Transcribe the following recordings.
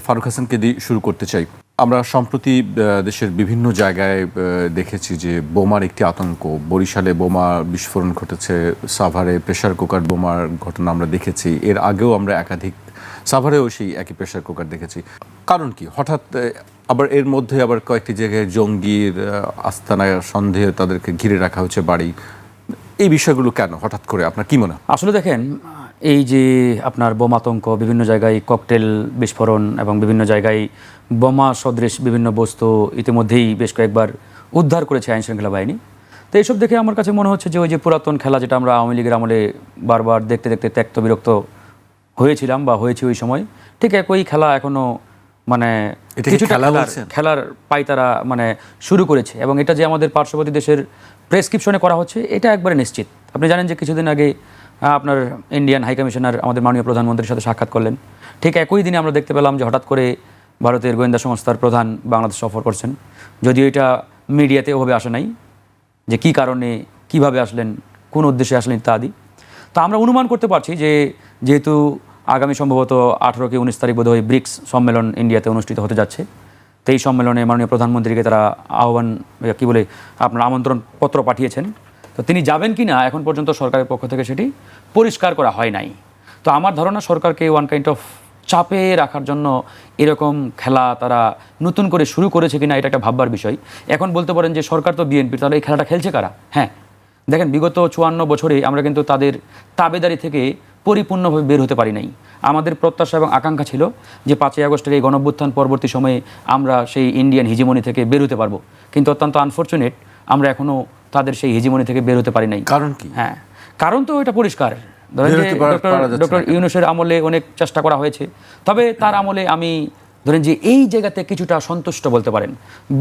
ফারুক হাসানকে দিয়ে শুরু করতে চাই। আমরা সম্প্রতি দেশের বিভিন্ন জায়গায় দেখেছি যে বোমার একটি আতঙ্ক। বরিশালে বোমা বিস্ফোরণ ঘটেছে, সাভারে প্রেসার কুকার বোমার ঘটনা আমরা দেখেছি। এর আগেও আমরা একাধিক সাভারেও সেই একই প্রেসার কুকার দেখেছি। কারণ কি হঠাৎ আবার এর মধ্যে আবার কয়েকটি জায়গায় জঙ্গির আস্তানায় সন্দেহে তাদেরকে ঘিরে রাখা হচ্ছে বাড়ি। এই বিষয়গুলো কেন হঠাৎ করে আপনার কি মনে হয়? আসলে দেখেন, এই যে আপনার বোমাতঙ্ক, বিভিন্ন জায়গায় ককটেল বিস্ফোরণ এবং বিভিন্ন জায়গায় বোমা সদৃশ বিভিন্ন বস্তু ইতিমধ্যেই বেশ কয়েকবার উদ্ধার করেছে আইনশৃঙ্খলা বাহিনী। তো এইসব দেখে আমার কাছে মনে হচ্ছে যে ওই যে পুরাতন খেলা যেটা আমরা আওয়ামী লীগের আমলে বারবার দেখতে দেখতে ত্যক্ত বিরক্ত হয়েছিলাম বা হয়েছে ওই সময়, ঠিক একই খেলা এখনও মানে কিছুটা খেলার পায়তারা মানে শুরু করেছে। এবং এটা যে আমাদের পার্শ্ববর্তী দেশের প্রেসক্রিপশনে করা হচ্ছে এটা একবারে নিশ্চিত। আপনি জানেন যে কিছুদিন আগে আপনার ইন্ডিয়ান হাই কমিশনার আমাদের মাননীয় প্রধানমন্ত্রীর সাথে সাক্ষাৎ করলেন। ঠিক একই দিনে আমরা দেখতে পেলাম যে হঠাৎ করে ভারতের গোয়েন্দা সংস্থার প্রধান বাংলাদেশ সফর করছেন। যদিও এটা মিডিয়াতে ওভাবে আসে নাই যে কী কারণে, কিভাবে আসলেন, কোন উদ্দেশ্যে আসলেন ইত্যাদি। তো আমরা অনুমান করতে পারছি যে যেহেতু আগামী সম্ভবত 18 কি 19 তারিখ বোধহয় ব্রিক্স সম্মেলন ইন্ডিয়াতে অনুষ্ঠিত হতে যাচ্ছে, তো এই সম্মেলনে মাননীয় প্রধানমন্ত্রীকে তারা আপনার আমন্ত্রণ পত্র পাঠিয়েছেন। তো তিনি যাবেন কি না এখন পর্যন্ত সরকারের পক্ষ থেকে সেটি পরিষ্কার করা হয় নাই। তো আমার ধারণা সরকারকে ওয়ান কাইন্ড অফ চাপে রাখার জন্য এরকম খেলা তারা নতুন করে শুরু করেছে কিনা এটা একটা ভাববার বিষয়। এখন বলতে পারেন যে সরকার তো বিএনপি, তাহলে এই খেলাটা খেলছে কারা? হ্যাঁ, দেখেন বিগত 54 বছরে আমরা কিন্তু তাদের তাবেদারি থেকে পরিপূর্ণভাবে বের হতে পারি নাই। আমাদের প্রত্যাশা এবং আকাঙ্ক্ষা ছিল যে 5ই আগস্টের এই গণঅভ্যুত্থান পরবর্তী সময়ে আমরা সেই ইন্ডিয়ান হিজিমনি থেকে বের হতে পারবো, কিন্তু অত্যন্ত আনফর্চুনেট আমরা এখনও তাদের সেই হিজিমনি থেকে বের হতে পারি নাই। কারণ কি? হ্যাঁ, কারণ তো এটা পরিষ্কার। ধরেন যে ডক্টর ইউনূসের আমলে অনেক চেষ্টা করা হয়েছে, তবে তার আমলে আমি ধরেন যে এই জায়গাতে কিছুটা সন্তুষ্ট বলতে পারেন।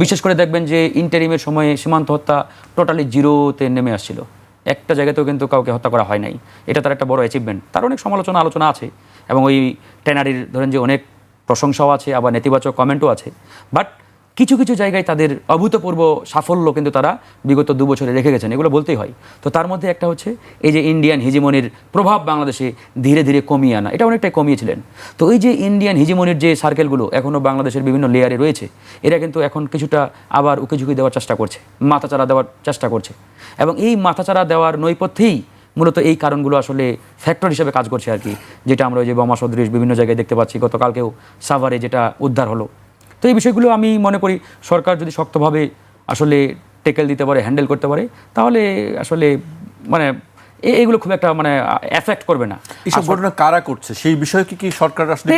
বিশেষ করে দেখবেন যে ইন্টারিমের সময়ে সীমান্ত হত্যা টোটালি জিরোতে নেমে আসছিল, একটা জায়গাতেও কিন্তু কাউকে হত্যা করা হয় নাই। এটা তার একটা বড় অ্যাচিভমেন্ট। তার অনেক আলোচনা আছে এবং ওই ট্যানারির ধরেন যে অনেক প্রশংসাও আছে, আবার নেতিবাচক কমেন্টও আছে। বাট কিছু কিছু জায়গায় তাদের অভূতপূর্ব সাফল্য কিন্তু তারা বিগত 2 বছরে রেখে গেছেন, এগুলো বলতেই হয়। তো তার মধ্যে একটা হচ্ছে এই যে ইন্ডিয়ান হিজিমনির প্রভাব বাংলাদেশে ধীরে ধীরে কমিয়ে আনা, এটা অনেকটাই কমিয়েছিলেন। তো এই যে ইন্ডিয়ান হিজিমনির যে সার্কেলগুলো এখনও বাংলাদেশের বিভিন্ন লেয়ারে রয়েছে, এরা কিন্তু এখন কিছুটা আবার উকিঝুঁকি দেওয়ার চেষ্টা করছে, মাথাচাড়া দেওয়ার চেষ্টা করছে। এবং এই মাথাচাড়া দেওয়ার নৈপথ্যেই মূলত এই কারণগুলো আসলে ফ্যাক্টর হিসেবে কাজ করছে আর কি, যেটা আমরা ওই যে বোমা সদৃশ বিভিন্ন জায়গায় দেখতে পাচ্ছি। গতকালকেও সাভারে যেটা উদ্ধার হলো। তো এই বিষয়গুলো আমি মনে করি সরকার যদি শক্তভাবে আসলে টেকেল দিতে পারে, হ্যান্ডেল করতে পারে, তাহলে আসলে মানে এগুলো খুব একটা মানে এফেক্ট করবে না। এইসব ঘটনা কারা করছে সেই বিষয়ে কি সরকার আসলে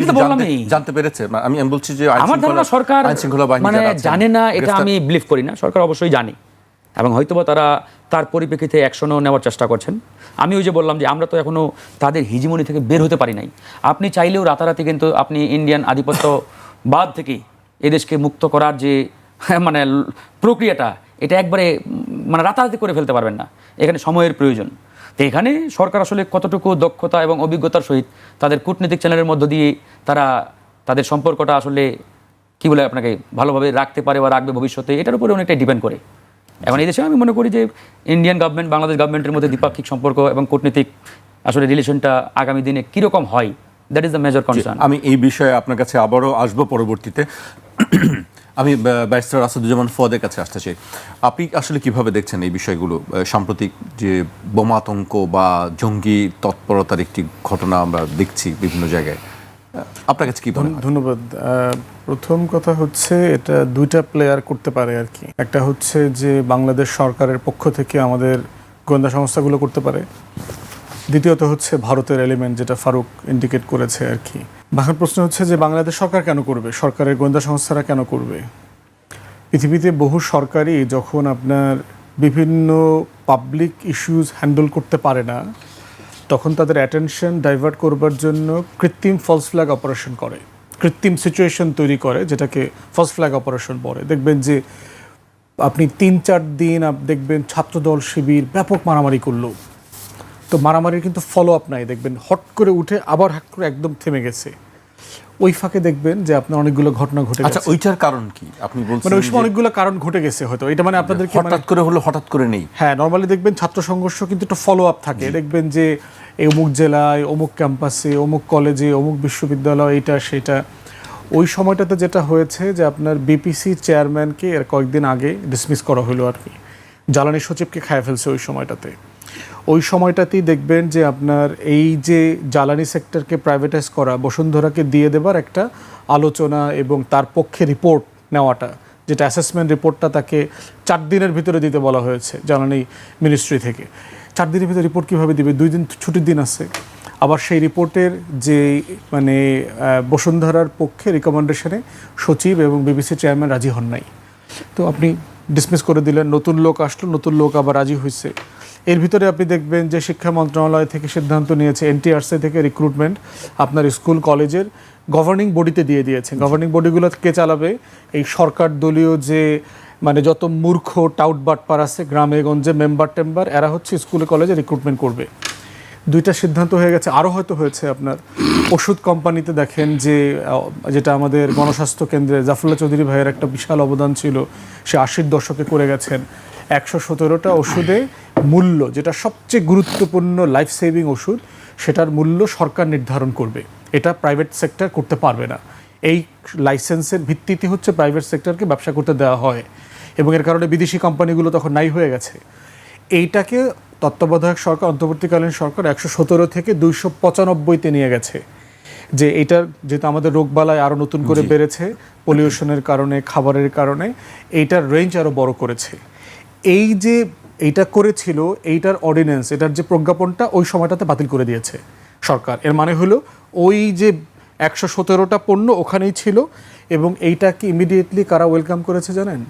জানতে পেরেছে? আমি বলছি যে আমার ধারণা সরকার মানে জানে না, এটা আমি বিলিভ করি না। সরকার অবশ্যই জানে এবং হয়তোবা তারা তার পরিপ্রেক্ষিতে অ্যাকশনও নেওয়ার চেষ্টা করছেন। আমি ওই যে বললাম যে আমরা তো এখনও তাদের হিজিমনি থেকে বের হতে পারি নাই। আপনি চাইলেও রাতারাতি কিন্তু আপনি ইন্ডিয়ান আধিপত্যবাদ থেকে এদেশকে মুক্ত করার যে মানে প্রক্রিয়াটা, এটা একবারে মানে রাতারাতি করে ফেলতে পারবেন না, এখানে সময়ের প্রয়োজন। তো এখানে সরকার আসলে কতটুকু দক্ষতা এবং অভিজ্ঞতার সহিত তাদের কূটনীতিক চ্যানেলের মধ্য দিয়ে তারা তাদের সম্পর্কটা আসলে কী বলে আপনাকে ভালোভাবে রাখতে পারে বা রাখবে ভবিষ্যতে, এটার উপরে অনেকটাই ডিপেন্ড করে। এখন এই দেশে আমি মনে করি যে ইন্ডিয়ান গভর্নমেন্ট বাংলাদেশ গভর্নমেন্টের মধ্যে দ্বিপাক্ষিক সম্পর্ক এবং কূটনীতিক আসলে রিলেশনটা আগামী দিনে কীরকম হয়, that is the major concern. আমি এই বিষয়ে আপনার কাছে আবারও আসবো পরবর্তীতে। আমি ব্যারিস্টার আসাদুজ্জামান ফুয়াদের কাছে আসতে চাই। আপনি আসলে কিভাবে দেখছেন এই বিষয়গুলো? সাম্প্রতিক যে বোমাতঙ্ক বা জঙ্গি তৎপরতার একটি ঘটনা আমরা দেখছি বিভিন্ন জায়গায়, আপনার কাছে কি? ধন্যবাদ। প্রথম কথা হচ্ছে এটা দুইটা প্লেয়ার করতে পারে আর কি। একটা হচ্ছে যে বাংলাদেশ সরকারের পক্ষ থেকে আমাদের গোয়েন্দা সংস্থাগুলো করতে পারে, দ্বিতীয়ত হচ্ছে ভারতের এলিমেন্ট, যেটা ফারুক ইন্ডিকেট করেছে আর কি। বাকি প্রশ্ন হচ্ছে যে বাংলাদেশ সরকার কেন করবে, সরকারের গোয়েন্দা সংস্থারা কেন করবে? পৃথিবীতে বহু সরকারই যখন আপনার বিভিন্ন পাবলিক ইস্যুজ হ্যান্ডেল করতে পারে না, তখন তাদের অ্যাটেনশন ডাইভার্ট করবার জন্য কৃত্রিম ফলস ফ্ল্যাগ অপারেশন করে, কৃত্রিম সিচুয়েশন তৈরি করে, যেটাকে ফলস ফ্ল্যাগ অপারেশন বলে। দেখবেন যে আপনি 3-4 দিন দেখবেন ছাত্রদল শিবির ব্যাপক মারামারি করলো, তো মারামারির কিন্তু ফলো আপ নাই, দেখবেন হট করে উঠে আবার হট করে একদম থেমে গেছে। ওই ফাঁকে দেখবেন যে আপনার অনেকগুলো ঘটনা ঘটে গেছে। আচ্ছা, ওইটার কারণ কি আপনি বলছেন? মানে ওই সময় অনেকগুলো কারণ ঘটে গেছে হয়তো, এটা মানে আপনাদের হঠাৎ করে হলো, হঠাৎ করে নেই। হ্যাঁ, নর্মালি দেখবেন ছাত্র সংঘর্ষ কিন্তু একটা ফলো আপ থাকে। দেখবেন যে এই অমুক জেলায়, অমুক ক্যাম্পাসে, অমুক কলেজে, অমুক বিশ্ববিদ্যালয়, এটা সেটা ওই সময়টাতে যেটা হয়েছে যে আপনার বিপিসি চেয়ারম্যানকে এর কয়েকদিন আগে ডিসমিস করা হলো আর কি, জ্বালানি সচিবকে খায় ফেলছে ওই সময়টাতে। ওই সময়টাতেই দেখবেন যে আপনার এই যে জ্বালানি সেক্টরকে প্রাইভেটাইজ করা, বসুন্ধরাকে দিয়ে দেবার একটা আলোচনা এবং তার পক্ষে রিপোর্ট নেওয়াটা, যেটা অ্যাসেসমেন্ট রিপোর্টটা তাকে 4 দিনের ভিতরে দিতে বলা হয়েছে জ্বালানি মিনিস্ট্রি থেকে। 4 দিনের ভিতরে রিপোর্ট কীভাবে দিবে? 2 দিন ছুটির দিন আছে। আবার সেই রিপোর্টের যে মানে বসুন্ধরার পক্ষে রিকমেন্ডেশনে সচিব এবং বিবিসি চেয়ারম্যান রাজি হন নাই। তো আপনি ডিসমিস করে দিলেন, নতুন লোক আসলো, নতুন লোক আবার রাজি হয়েছে। এর ভিতরে আপনি দেখবেন যে শিক্ষা মন্ত্রণালয় থেকে সিদ্ধান্ত নিয়েছে এনটিআরসি থেকে রিক্রুটমেন্ট আপনার স্কুল কলেজের গভর্নিং বডিতে দিয়ে দিয়েছে। গভর্নিং বডিগুলো কে চালাবে? এই সরকার দলীয় যে মানে যত মূর্খ টাউটবাটপার আছে গ্রামে গঞ্জে, মেম্বার টেম্বার, এরা হচ্ছে স্কুলে কলেজে রিক্রুটমেন্ট করবে। 2টা সিদ্ধান্ত হয়ে গেছে। আরও হয়তো হয়েছে আপনার ওষুধ কোম্পানিতে দেখেন যে যেটা আমাদের গণস্বাস্থ্য কেন্দ্রে জাফরুল্লাহ চৌধুরী ভাইয়ের একটা বিশাল অবদান ছিল, সে 80-র দশকে করে গেছেন। 117টা ওষুধে মূল্য, যেটা সবচেয়ে গুরুত্বপূর্ণ লাইফ সেভিং ওষুধ, সেটার মূল্য সরকার নির্ধারণ করবে। এটা প্রাইভেট সেক্টর করতে পারবে না। এই লাইসেন্সের ভিত্তিতে হচ্ছে প্রাইভেট সেক্টরকে ব্যবসা করতে দেওয়া হয়, এবং এর কারণে বিদেশি কোম্পানিগুলো তখন নাই হয়ে গেছে। এইটাকে তত্ত্বাবধায়ক সরকার, অন্তর্বর্তীকালীন সরকার 117 থেকে 295-তে নিয়ে গেছে। যে এইটার যেহেতু আমাদের রোগবালাই আরও নতুন করে বেড়েছে পলিউশনের কারণে, খাবারের কারণে, এইটার রেঞ্জ আরও বড় করেছে। এই যে এইটা করেছিল, এইটার অর্ডিন্যান্স, এটার যে প্রজ্ঞাপনটা ওই সময়টাতে বাতিল করে দিয়েছে সরকার। এর মানে হলো ওই যে 117টা পণ্য ওখানেই ছিল, এবং এইটাকে ইমিডিয়েটলি কারা ওয়েলকাম করেছে জানেন?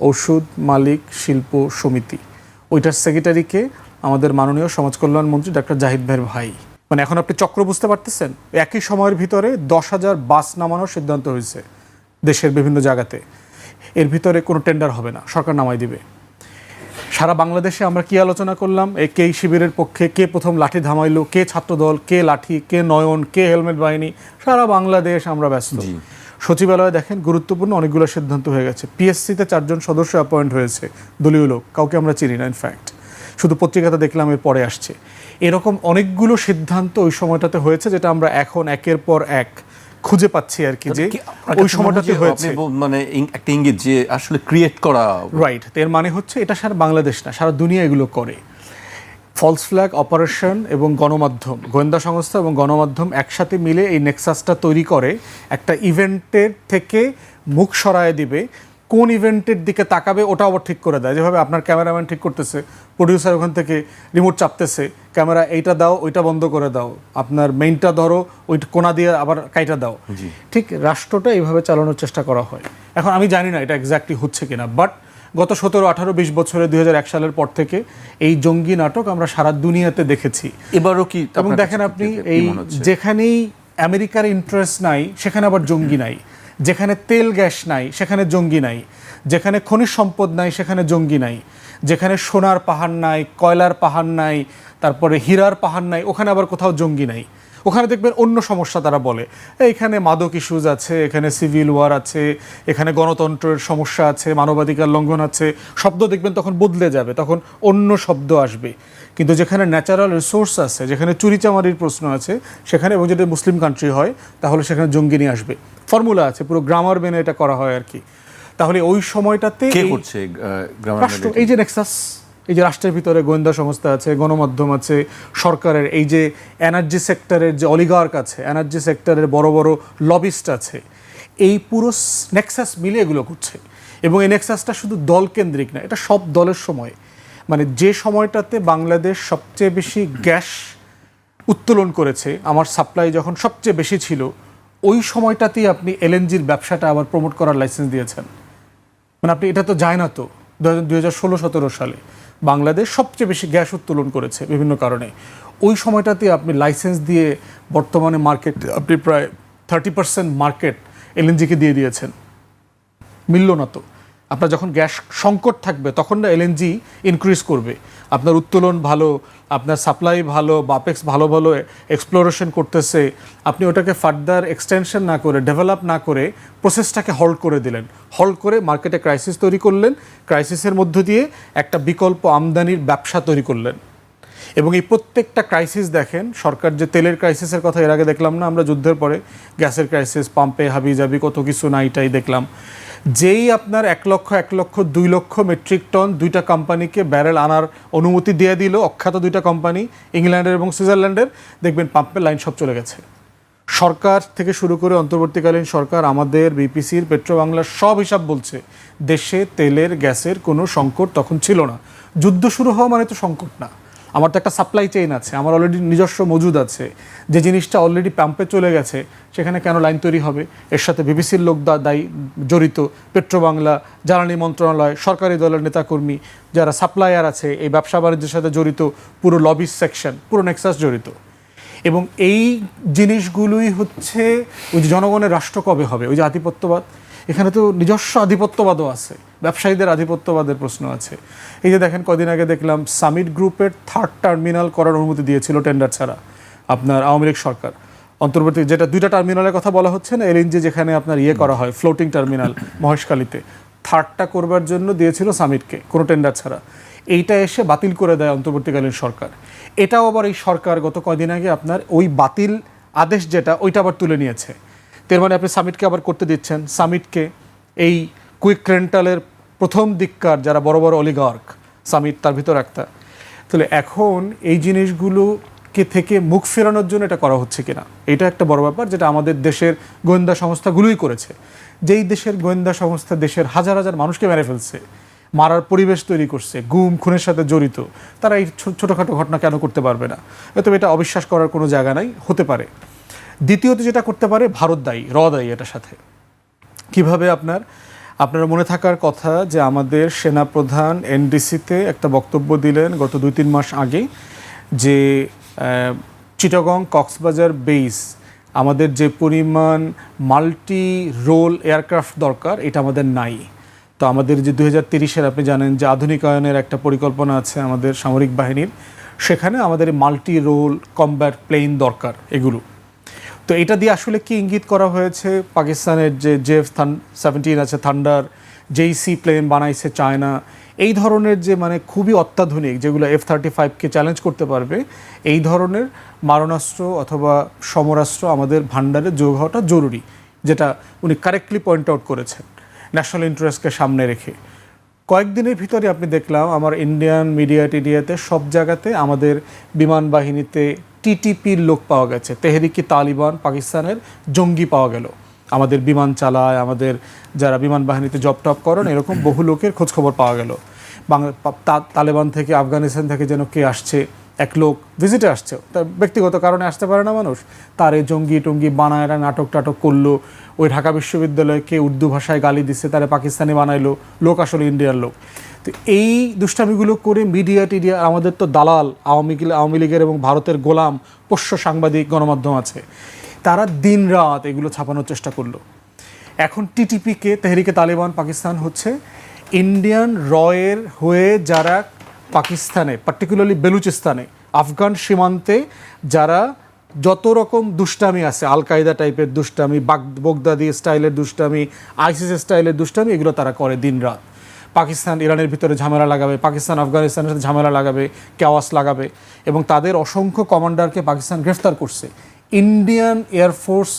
ওষুধ মালিক শিল্প সমিতি, ওইটার সেক্রেটারিকে আমাদের মাননীয় সমাজ কল্যাণ মন্ত্রী ডাক্তার জাহিদ ভাইয়ের ভাই। মানে এখন আপনি চক্র বুঝতে পারতেছেন? একই সময়ের ভিতরে 10,000 বাস নামানোর সিদ্ধান্ত হয়েছে দেশের বিভিন্ন জায়গাতে। এর ভিতরে কোনো টেন্ডার হবে না, সরকার নামাই দিবে। সারা বাংলাদেশে আমরা কি আলোচনা করলাম? কে শিবিরের পক্ষে, কে প্রথম লাঠি থামাইলো, কে ছাত্রদল, কে লাঠি, কে নয়ন, কে হেলমেট বাহিনী, সারা বাংলাদেশ আমরা ব্যস্ত। সচিবালয়ে দেখেন গুরুত্বপূর্ণ অনেকগুলো সিদ্ধান্ত হয়ে গেছে। পিএসসিতে 4 জন সদস্য অ্যাপয়েন্ট হয়েছে, দলীয় লোক, কাউকে আমরা চিনি না ইনফ্যাক্ট, শুধু পত্রিকাতে দেখলাম এর পরে আসছে। এরকম অনেকগুলো সিদ্ধান্ত ওই সময়টাতে হয়েছে, যেটা আমরা এখন একের পর এক খুঁজে পাচ্ছি আর কি, যে ওই সময়টাতে হয়েছে। মানে একটা ইঙ্গিত যে আসলে ক্রিয়েট করা, রাইট। এর মানে হচ্ছে এটা সারা বাংলাদেশ না, সারা দুনিয়া এগুলো করে। ফলস ফ্ল্যাগ অপারেশন এবং গণমাধ্যম, গোয়েন্দা সংস্থা এবং গণমাধ্যম একসাথে মিলে এই নেক্সাসটা তৈরি করে, একটা ইভেন্টের থেকে মুখ সরায় দিবে, কোন ইভেন্টের দিকে তাকাবে ওটা আবার ঠিক করে দেয়। যেভাবে আপনার ক্যামেরাম্যান ঠিক করতেছে, প্রডিউসার ওখান থেকে রিমোট চাপতেছে, ক্যামেরা এইটা দাও ওইটা বন্ধ করে দাও, আপনার মেইনটা ধরো ওইটা কোনা দিয়ে আবার কাইটা দাও, ঠিক রাষ্ট্রটা এইভাবে চালানোর চেষ্টা করা হয়। এখন আমি জানি না এটা এক্স্যাক্টলি হচ্ছে কিনা, বাট গত 17, 18, 20 বছরে 2001 সালের পর থেকে এই জঙ্গি নাটক আমরা সারা দুনিয়াতে দেখেছি। এবারও কি? এবং দেখেন আপনি, এই যেখানেই আমেরিকার ইন্টারেস্ট নাই সেখানে আবার জঙ্গি নাই, যেখানে তেল গ্যাস নাই সেখানে জঙ্গি নাই, যেখানে খনিজ সম্পদ নাই সেখানে জঙ্গি নাই, যেখানে সোনার পাহাড় নাই, কয়লার পাহাড় নাই, তারপরে হীরার পাহাড় নাই, ওখানে আবার কোথাও জঙ্গি নাই। ওখানে দেখবেন অন্য সমস্যা তারা বলে, এখানে মাদক ইস্যুজ আছে, এখানে সিভিল ওয়ার আছে, এখানে গণতন্ত্রের সমস্যা আছে, মানবাধিকার লঙ্ঘন আছে। শব্দ দেখবেন তখন বদলে যাবে, তখন অন্য শব্দ আসবে। কিন্তু যেখানে ন্যাচারাল রিসোর্স আছে, যেখানে চুরিচামারির প্রশ্ন আছে সেখানে, এবং যদি মুসলিম কান্ট্রি হয় তাহলে সেখানে জঙ্গি নিয়ে আসবে। ফর্মুলা আছে, পুরো গ্রামার মেনে এটা করা হয় আর কি। তাহলে ওই সময়টাতে কে করছে রাষ্ট্র, এই যে নেক্সাস, এই যে রাষ্ট্রের ভিতরে গোয়েন্দা সংস্থা আছে, গণমাধ্যম আছে, সরকারের এই যে এনার্জি সেক্টরের যে অলিগার্ক আছে, এনার্জি সেক্টরের বড় বড় লবিস্ট আছে, এই পুরো নেক্সাস মিলে এগুলো করছে। এবং এই নেক্সাসটা শুধু দল কেন্দ্রিক না, এটা সব দলের সময়। মানে যে সময়টাতে বাংলাদেশ সবচেয়ে বেশি গ্যাস উত্তোলন করেছে, আমার সাপ্লাই যখন সবচেয়ে বেশি ছিল, ওই সময়টাতেই আপনি এলএনজির ব্যবসাটা আবার প্রমোট করার লাইসেন্স দিয়েছেন। মানে আপনি এটা তো যায় না তো 2016-17 সালে বাংলাদেশ সবচেয়ে বেশি গ্যাস উত্তোলন করেছে বিভিন্ন কারণে। ওই সময়টাতে আপনি লাইসেন্স দিয়ে বর্তমানে মার্কেট আপনি প্রায় 30% মার্কেট এলএনজিকে দিয়ে দিয়েছেন। মিলল না তো। আপনার যখন গ্যাস সংকট থাকবে তখন না এলএনজি ইনক্রিজ করবে, আপনার উত্তোলন ভালো, আপনার সাপ্লাই ভালো, বাপেক্স ভালো ভালো এক্সপ্লোরেশন করতেছে, আপনি ওটাকে ফার্দার এক্সটেনশন না করে, ডেভেলপ না করে প্রসেসটাকে হল্ড করে দিলেন, হল্ড করে মার্কেটে ক্রাইসিস তৈরি করলেন, ক্রাইসিসের মধ্য দিয়ে একটা বিকল্প আমদানির ব্যবসা তৈরি করলেন। এবং এই প্রত্যেকটা ক্রাইসিস দেখেন, সরকার যে তেলের ক্রাইসিসের কথা এর আগে দেখলাম না আমরা যুদ্ধের পরে, গ্যাসের ক্রাইসিস, পাম্পে হাবিজাবি কত কিছু নাইটাই দেখলাম। যেই আপনার 1 লক্ষ 2 লক্ষ মেট্রিক টন দুইটা কোম্পানিকে ব্যারেল আনার অনুমতি দিয়ে দিল, অখ্যাত দুইটা কোম্পানি ইংল্যান্ডের এবং সুইজারল্যান্ডের, দেখবেন পাম্পের লাইন সব চলে গেছে। সরকার থেকে শুরু করে অন্তর্বর্তীকালীন সরকার আমাদের বিপিসির, পেট্রোবাংলার সব হিসাব বলছে দেশে তেলের গ্যাসের কোনো সংকট তখন ছিল না। যুদ্ধ শুরু হওয়া মানে তো সংকট না, আমার তো একটা সাপ্লাই চেইন আছে, আমার অলরেডি নিজস্ব মজুদ আছে, যে জিনিসটা অলরেডি পাম্পে চলে গেছে সেখানে কেন লাইন তৈরি হবে? এর সাথে বিবিসির লোক দায়ী জড়িত, পেট্রোবাংলা, জ্বালানি মন্ত্রণালয়, সরকারি দলের নেতাকর্মী, যারা সাপ্লায়ার আছে, এই ব্যবসা বাণিজ্যের সাথে জড়িত পুরো লবিস সেকশন, পুরো নেক্সাস জড়িত। এবং এই জিনিসগুলোই হচ্ছে ওই যে জনগণের রাষ্ট্র কবে হবে, ওই যে আধিপত্যবাদ, এখানে তো নিজস্ব আধিপত্যবাদও আছে, ব্যবসায়ীদের আধিপত্যবাদের প্রশ্ন আছে। এই যে দেখেন কদিন আগে দেখলাম সামিট গ্রুপের 3rd টার্মিনাল করার অনুমতি দিয়েছিল টেন্ডার ছাড়া আপনার আওয়ামী লীগ সরকার। অন্তর্বর্তী যেটা 2টা টার্মিনালের কথা বলা হচ্ছে না, এলএনজি যেখানে আপনার করা হয়, ফ্লোটিং টার্মিনাল মহেশখালীতে, 3টা করবার জন্য দিয়েছিল সামিটকে কোনো টেন্ডার ছাড়া। এইটা এসে বাতিল করে দেয় অন্তর্বর্তীকালীন সরকার। এটাও আবার এই সরকার গত কয়দিন আগে আপনার ওই বাতিল আদেশ যেটা, ওইটা আবার তুলে নিয়েছে। তার মানে আপনি সামিটকে আবার করতে দিচ্ছেন। সামিটকে এই কুইক রেন্টালের প্রথম দিককার যারা বড় বড় অলিগার্ক, সামিট তার ভিতর একটা। তাহলে এখন এই জিনিসগুলোকে থেকে মুখ ফেরানোর জন্য এটা করা হচ্ছে কিনা, এটা একটা বড় ব্যাপার, যেটা আমাদের দেশের গোয়েন্দা সংস্থাগুলোই করেছে। যেই দেশের গোয়েন্দা সংস্থা দেশের হাজার হাজার মানুষকে মেরে ফেলছে, মারার পরিবেশ তৈরি করছে, গুম খুনের সাথে জড়িত, তারা এই ছোটোখাটো ঘটনা কেন করতে পারবে না? হয়তো এটা অবিশ্বাস করার কোনো জায়গা নাই, হতে পারে। দ্বিতীয়ত যেটা করতে পারে, ভারত দায়ী, দায়ী এটার সাথে। কিভাবে? আপনার মনে থাকার কথা যে আমাদের সেনাপ্রধান এনডিসিতে একটা বক্তব্য দিলেন গত 2-3 মাস আগে, যে চিটাগং কক্সবাজার বেস আমাদের যে পরিমাণ মাল্টি রোল এয়ারক্রাফট দরকার, এটা আমাদের নাই। তো আমাদের যে 2030-এর আপনি জানেন যে আধুনিকায়নের একটা পরিকল্পনা আছে আমাদের সামরিক বাহিনীর, সেখানে আমাদের মাল্টি রোল কমব্যাট প্লেন দরকার এগুলো। তো এটা দিয়ে আসলে কি ইঙ্গিত করা হয়েছে? পাকিস্তানের যে F-17 আছে, থান্ডার, JC প্লেন বানাইছে চায়না, এই ধরনের যে মানে খুবই অত্যাধুনিক, যেগুলো F-35কে চ্যালেঞ্জ করতে পারবে, এই ধরনের মারণাস্ত্র অথবা সমরাস্ত্র আমাদের ভান্ডারে যোগ হওয়াটা জরুরি, যেটা উনি কারেক্টলি পয়েন্ট আউট করেছেন ন্যাশনাল ইন্টারেস্টকে সামনে রেখে। কয়েকদিনের ভিতরে আপনি দেখলাম আমার ইন্ডিয়ান মিডিয়াতে সব জায়গাতে আমাদের বিমান বাহিনীতে টিটিপির লোক পাওয়া গেছে, তেহরিকি তালিবান পাকিস্তানের জঙ্গি পাওয়া গেল, আমাদের বিমান চালায়, আমাদের যারা বিমান বাহিনীতে জব টপ করেন, এরকম বহু লোকের খোঁজখবর পাওয়া গেল। তালেবান থেকে, আফগানিস্তান থেকে যেন কে আসছে, এক লোক ভিজিটে আসছে, তার ব্যক্তিগত কারণে আসতে পারে না মানুষ, তার এই জঙ্গি টঙ্গি বানায় নাটক টাটক করলো। ওই ঢাকা বিশ্ববিদ্যালয়কে উর্দু ভাষায় গালি দিচ্ছে, তারা পাকিস্তানি বানাইলো, লোক আসলে ইন্ডিয়ার লোক। তো এই দুষ্টামিগুলো করে মিডিয়া আমাদের তো দালাল আওয়ামী লীগের এবং ভারতের গোলাম পোষ্য সাংবাদিক গণমাধ্যম আছে, তারা দিন রাত এগুলো ছাপানোর চেষ্টা করলো। এখন টিটিপিকে, তেহরিকে তালিবান পাকিস্তান হচ্ছে ইন্ডিয়ান রয়ের হয়ে যারা পাকিস্তানে, পার্টিকুলারলি বেলুচিস্তানে, আফগান সীমান্তে যারা যত রকম দুষ্টামি আছে, আল কায়দা টাইপের দুষ্টামি, বগদাদি স্টাইলের দুষ্টামি, আইসিস স্টাইলের দুষ্টামি, এগুলো তারা করে দিন রাত। পাকিস্তান ইরানের ভিতরে ঝামেলা লাগাবে, পাকিস্তান আফগানিস্তানের সাথে ঝামেলা লাগাবে, কেওয়াস লাগাবে, এবং তাদের অসংখ্য কমান্ডারকে পাকিস্তান গ্রেফতার করছে। ইন্ডিয়ান এয়ারফোর্স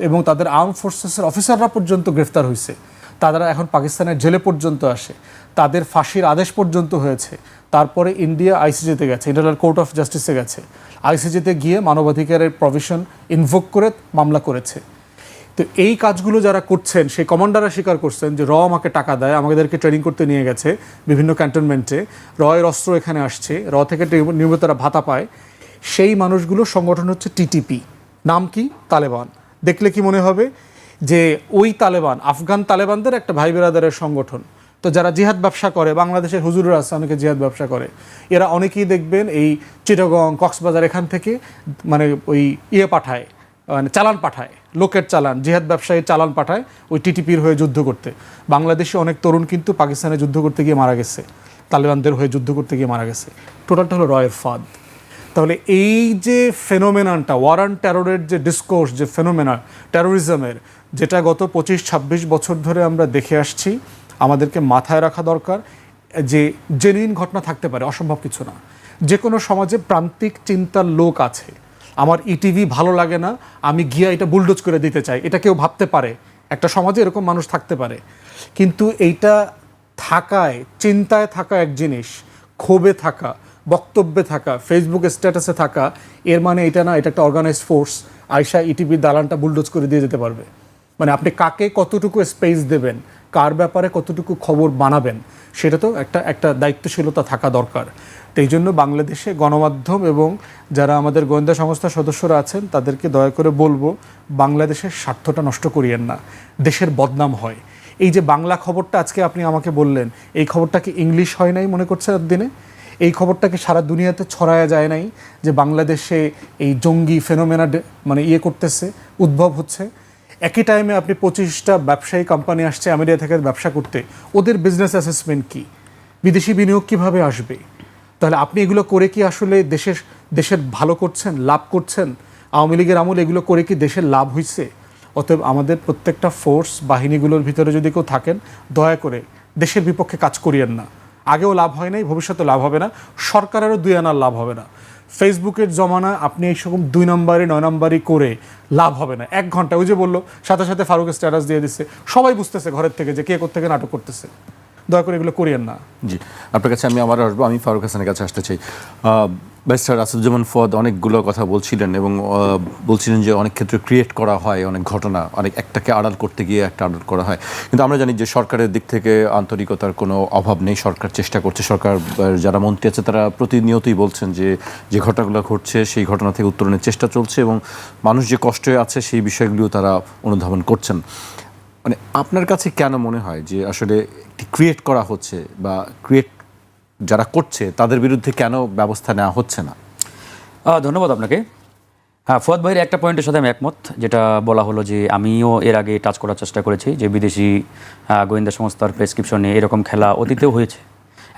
এবং তাদের আর্ম ফোর্সেসের অফিসাররা পর্যন্ত গ্রেফতার হয়েছে, তারা এখন পাকিস্তানের জেলে পর্যন্ত আসে, তাদের ফাঁসির আদেশ পর্যন্ত হয়েছে। তারপরে ইন্ডিয়া আইসিজেতে গেছে, ইন্টারন্যাশনাল কোর্ট অফ জাস্টিসে গেছে, আইসিজেতে গিয়ে মানবাধিকারের প্রভিশন ইনভোক করে মামলা করেছে। তো এই কাজগুলো যারা করছেন, সেই কমান্ডাররা স্বীকার করছেন যে আমাকে টাকা দেয়, আমাদেরকে ট্রেনিং করতে নিয়ে গেছে বিভিন্ন ক্যান্টনমেন্টে, এর অস্ত্র এখানে আসছে, থেকে নিয়মিত তারা ভাতা পায়। সেই মানুষগুলো সংগঠন হচ্ছে টিটিপি, নাম কি? তালেবান। দেখলে কি মনে হবে যে ওই তালেবান আফগান তালেবানদের একটা ভাই বেরাদারের সংগঠন। তো যারা জিহাদ ব্যবসা করে, বাংলাদেশের হুজুররা আছে অনেকে জিহাদ ব্যবসা করে, এরা অনেকেই দেখবেন এই চিটাগং কক্সবাজার এখান থেকে মানে ওই পাঠায়, মানে চালান পাঠায়, লোকের চালান, জিহাদ ব্যবসায়ী চালান পাঠায় ওই টিটিপির হয়ে যুদ্ধ করতে। বাংলাদেশে অনেক তরুণ কিন্তু পাকিস্তানে যুদ্ধ করতে গিয়ে মারা গেছে, তালেবানদের হয়ে যুদ্ধ করতে গিয়ে মারা গেছে। টোটালটা হলো রয়ের ফাঁদ। তাহলে এই যে ফেনোমেনানটা, ওয়ার অন টেররের যে ডিসকোর্স, যে ফেনোমেনা টেরোরিজমের, যেটা গত 25-26 বছর ধরে আমরা দেখে আসছি, আমাদেরকে মাথায় রাখা দরকার যে জেনুইন ঘটনা থাকতে পারে, অসম্ভব কিছু না। যে কোনো সমাজে প্রান্তিক চিন্তার লোক আছে, আমার ইটিভি ভালো লাগে না, আমি গিয়া এটা বুলডোজ করে দিতে চাই, এটা কেউ ভাবতে পারে, একটা সমাজে এরকম মানুষ থাকতে পারে। কিন্তু এইটা থাকায়, চিন্তায় থাকা এক জিনিস, ক্ষোভে থাকা, বক্তব্যে থাকা, ফেসবুকে স্ট্যাটাসে থাকা, এর মানে এটা না এটা একটা অর্গানাইজড ফোর্স আয়শা ইটিভির দালানটা বুলডোজ করে দিয়ে যেতে পারবে। মানে আপনি কাকে কতটুকু স্পেস দেবেন, কার ব্যাপারে কতটুকু খবর বানাবেন, সেটা তো একটা দায়িত্বশীলতা থাকা দরকার। তো এই জন্য বাংলাদেশে গণমাধ্যম এবং যারা আমাদের গোয়েন্দা সংস্থার সদস্যরা আছেন তাদেরকে দয়া করে বলবো, বাংলাদেশের স্বার্থটা নষ্ট করিয়েন না, দেশের বদনাম হয়। এই যে বাংলা খবরটা আজকে আপনি আমাকে বললেন, এই খবরটা কি ইংলিশ হয় নাই মনে করছে দিনে? এই খবরটাকে সারা দুনিয়াতে ছড়ায়া যায় নাই যে বাংলাদেশে এই জঙ্গি ফেনোমেনা মানে করতেছে, উদ্ভব হচ্ছে? একই টাইমে আপনি 25টা ব্যবসায়ী কোম্পানি আসছে আমেরিকা থেকে ব্যবসা করতে, ওদের বিজনেস অ্যাসেসমেন্ট কি, বিদেশি বিনিয়োগ কিভাবে আসবে? তাহলে আপনি এগুলো করে কি আসলে দেশের ভালো করছেন, লাভ করছেন? আওয়ামী লীগের আমল এগুলো করে কি দেশের লাভ হয়েছে? অতএব আমাদের প্রত্যেকটা ফোর্স বাহিনীগুলোর ভিতরে যদি কেউ থাকেন, দয়া করে দেশের বিপক্ষে কাজ করিয়েন না। আগেও লাভ হয় নাই, ভবিষ্যতে লাভ হবে না, সরকারেরও 2 আনার লাভ হবে না। ফেসবুকের জমানা আপনি এইরকম 2 নম্বরে 9 নম্বরই করে লাভ হবে না। 1 ঘন্টা ওই যে বললো, সাথে সাথে ফারুক স্ট্যাটাস দিয়ে দিচ্ছে, সবাই বুঝতেছে ঘরের থেকে যে কে কোত্থেকে নাটক করতেছে। দয়া করে এগুলো করিয়েন না। জি, আপনার কাছে আমি আবার আসবো। আমি ফারুক হাসানের কাছে আসতে চাই। ব্যারিস্টার আসাদুজ্জামান ফুয়াদ অনেকগুলো কথা বলছিলেন এবং বলছিলেন যে অনেক ক্ষেত্রে ক্রিয়েট করা হয় অনেক ঘটনা, অনেক একটাকে আড়াল করতে গিয়ে একটা আড়াল করা হয়। কিন্তু আমরা জানি যে সরকারের দিক থেকে আন্তরিকতার কোনো অভাব নেই, সরকার চেষ্টা করছে। সরকার যারা মন্ত্রী আছে তারা প্রতিনিয়তই বলছেন যে যে ঘটনাগুলো ঘটছে সেই ঘটনা থেকে উত্তরণের চেষ্টা চলছে এবং মানুষ যে কষ্টে আছে সেই বিষয়গুলিও তারা অনুধাবন করছেন। মানে আপনার কাছে কেন মনে হয় যে আসলে ক্রিয়েট করা হচ্ছে বা ক্রিয়েট যারা করছে তাদের বিরুদ্ধে কেন ব্যবস্থা নেওয়া হচ্ছে না? ধন্যবাদ আপনাকে। হ্যাঁ, ফুয়াদ ভাইয়ের একটা পয়েন্টের সাথে আমি একমত, যেটা বলা হলো যে আমিও এর আগে টাচ করার চেষ্টা করেছি যে বিদেশি গোয়েন্দা সংস্থার প্রেসক্রিপশনে এরকম খেলা অতীতেও হয়েছে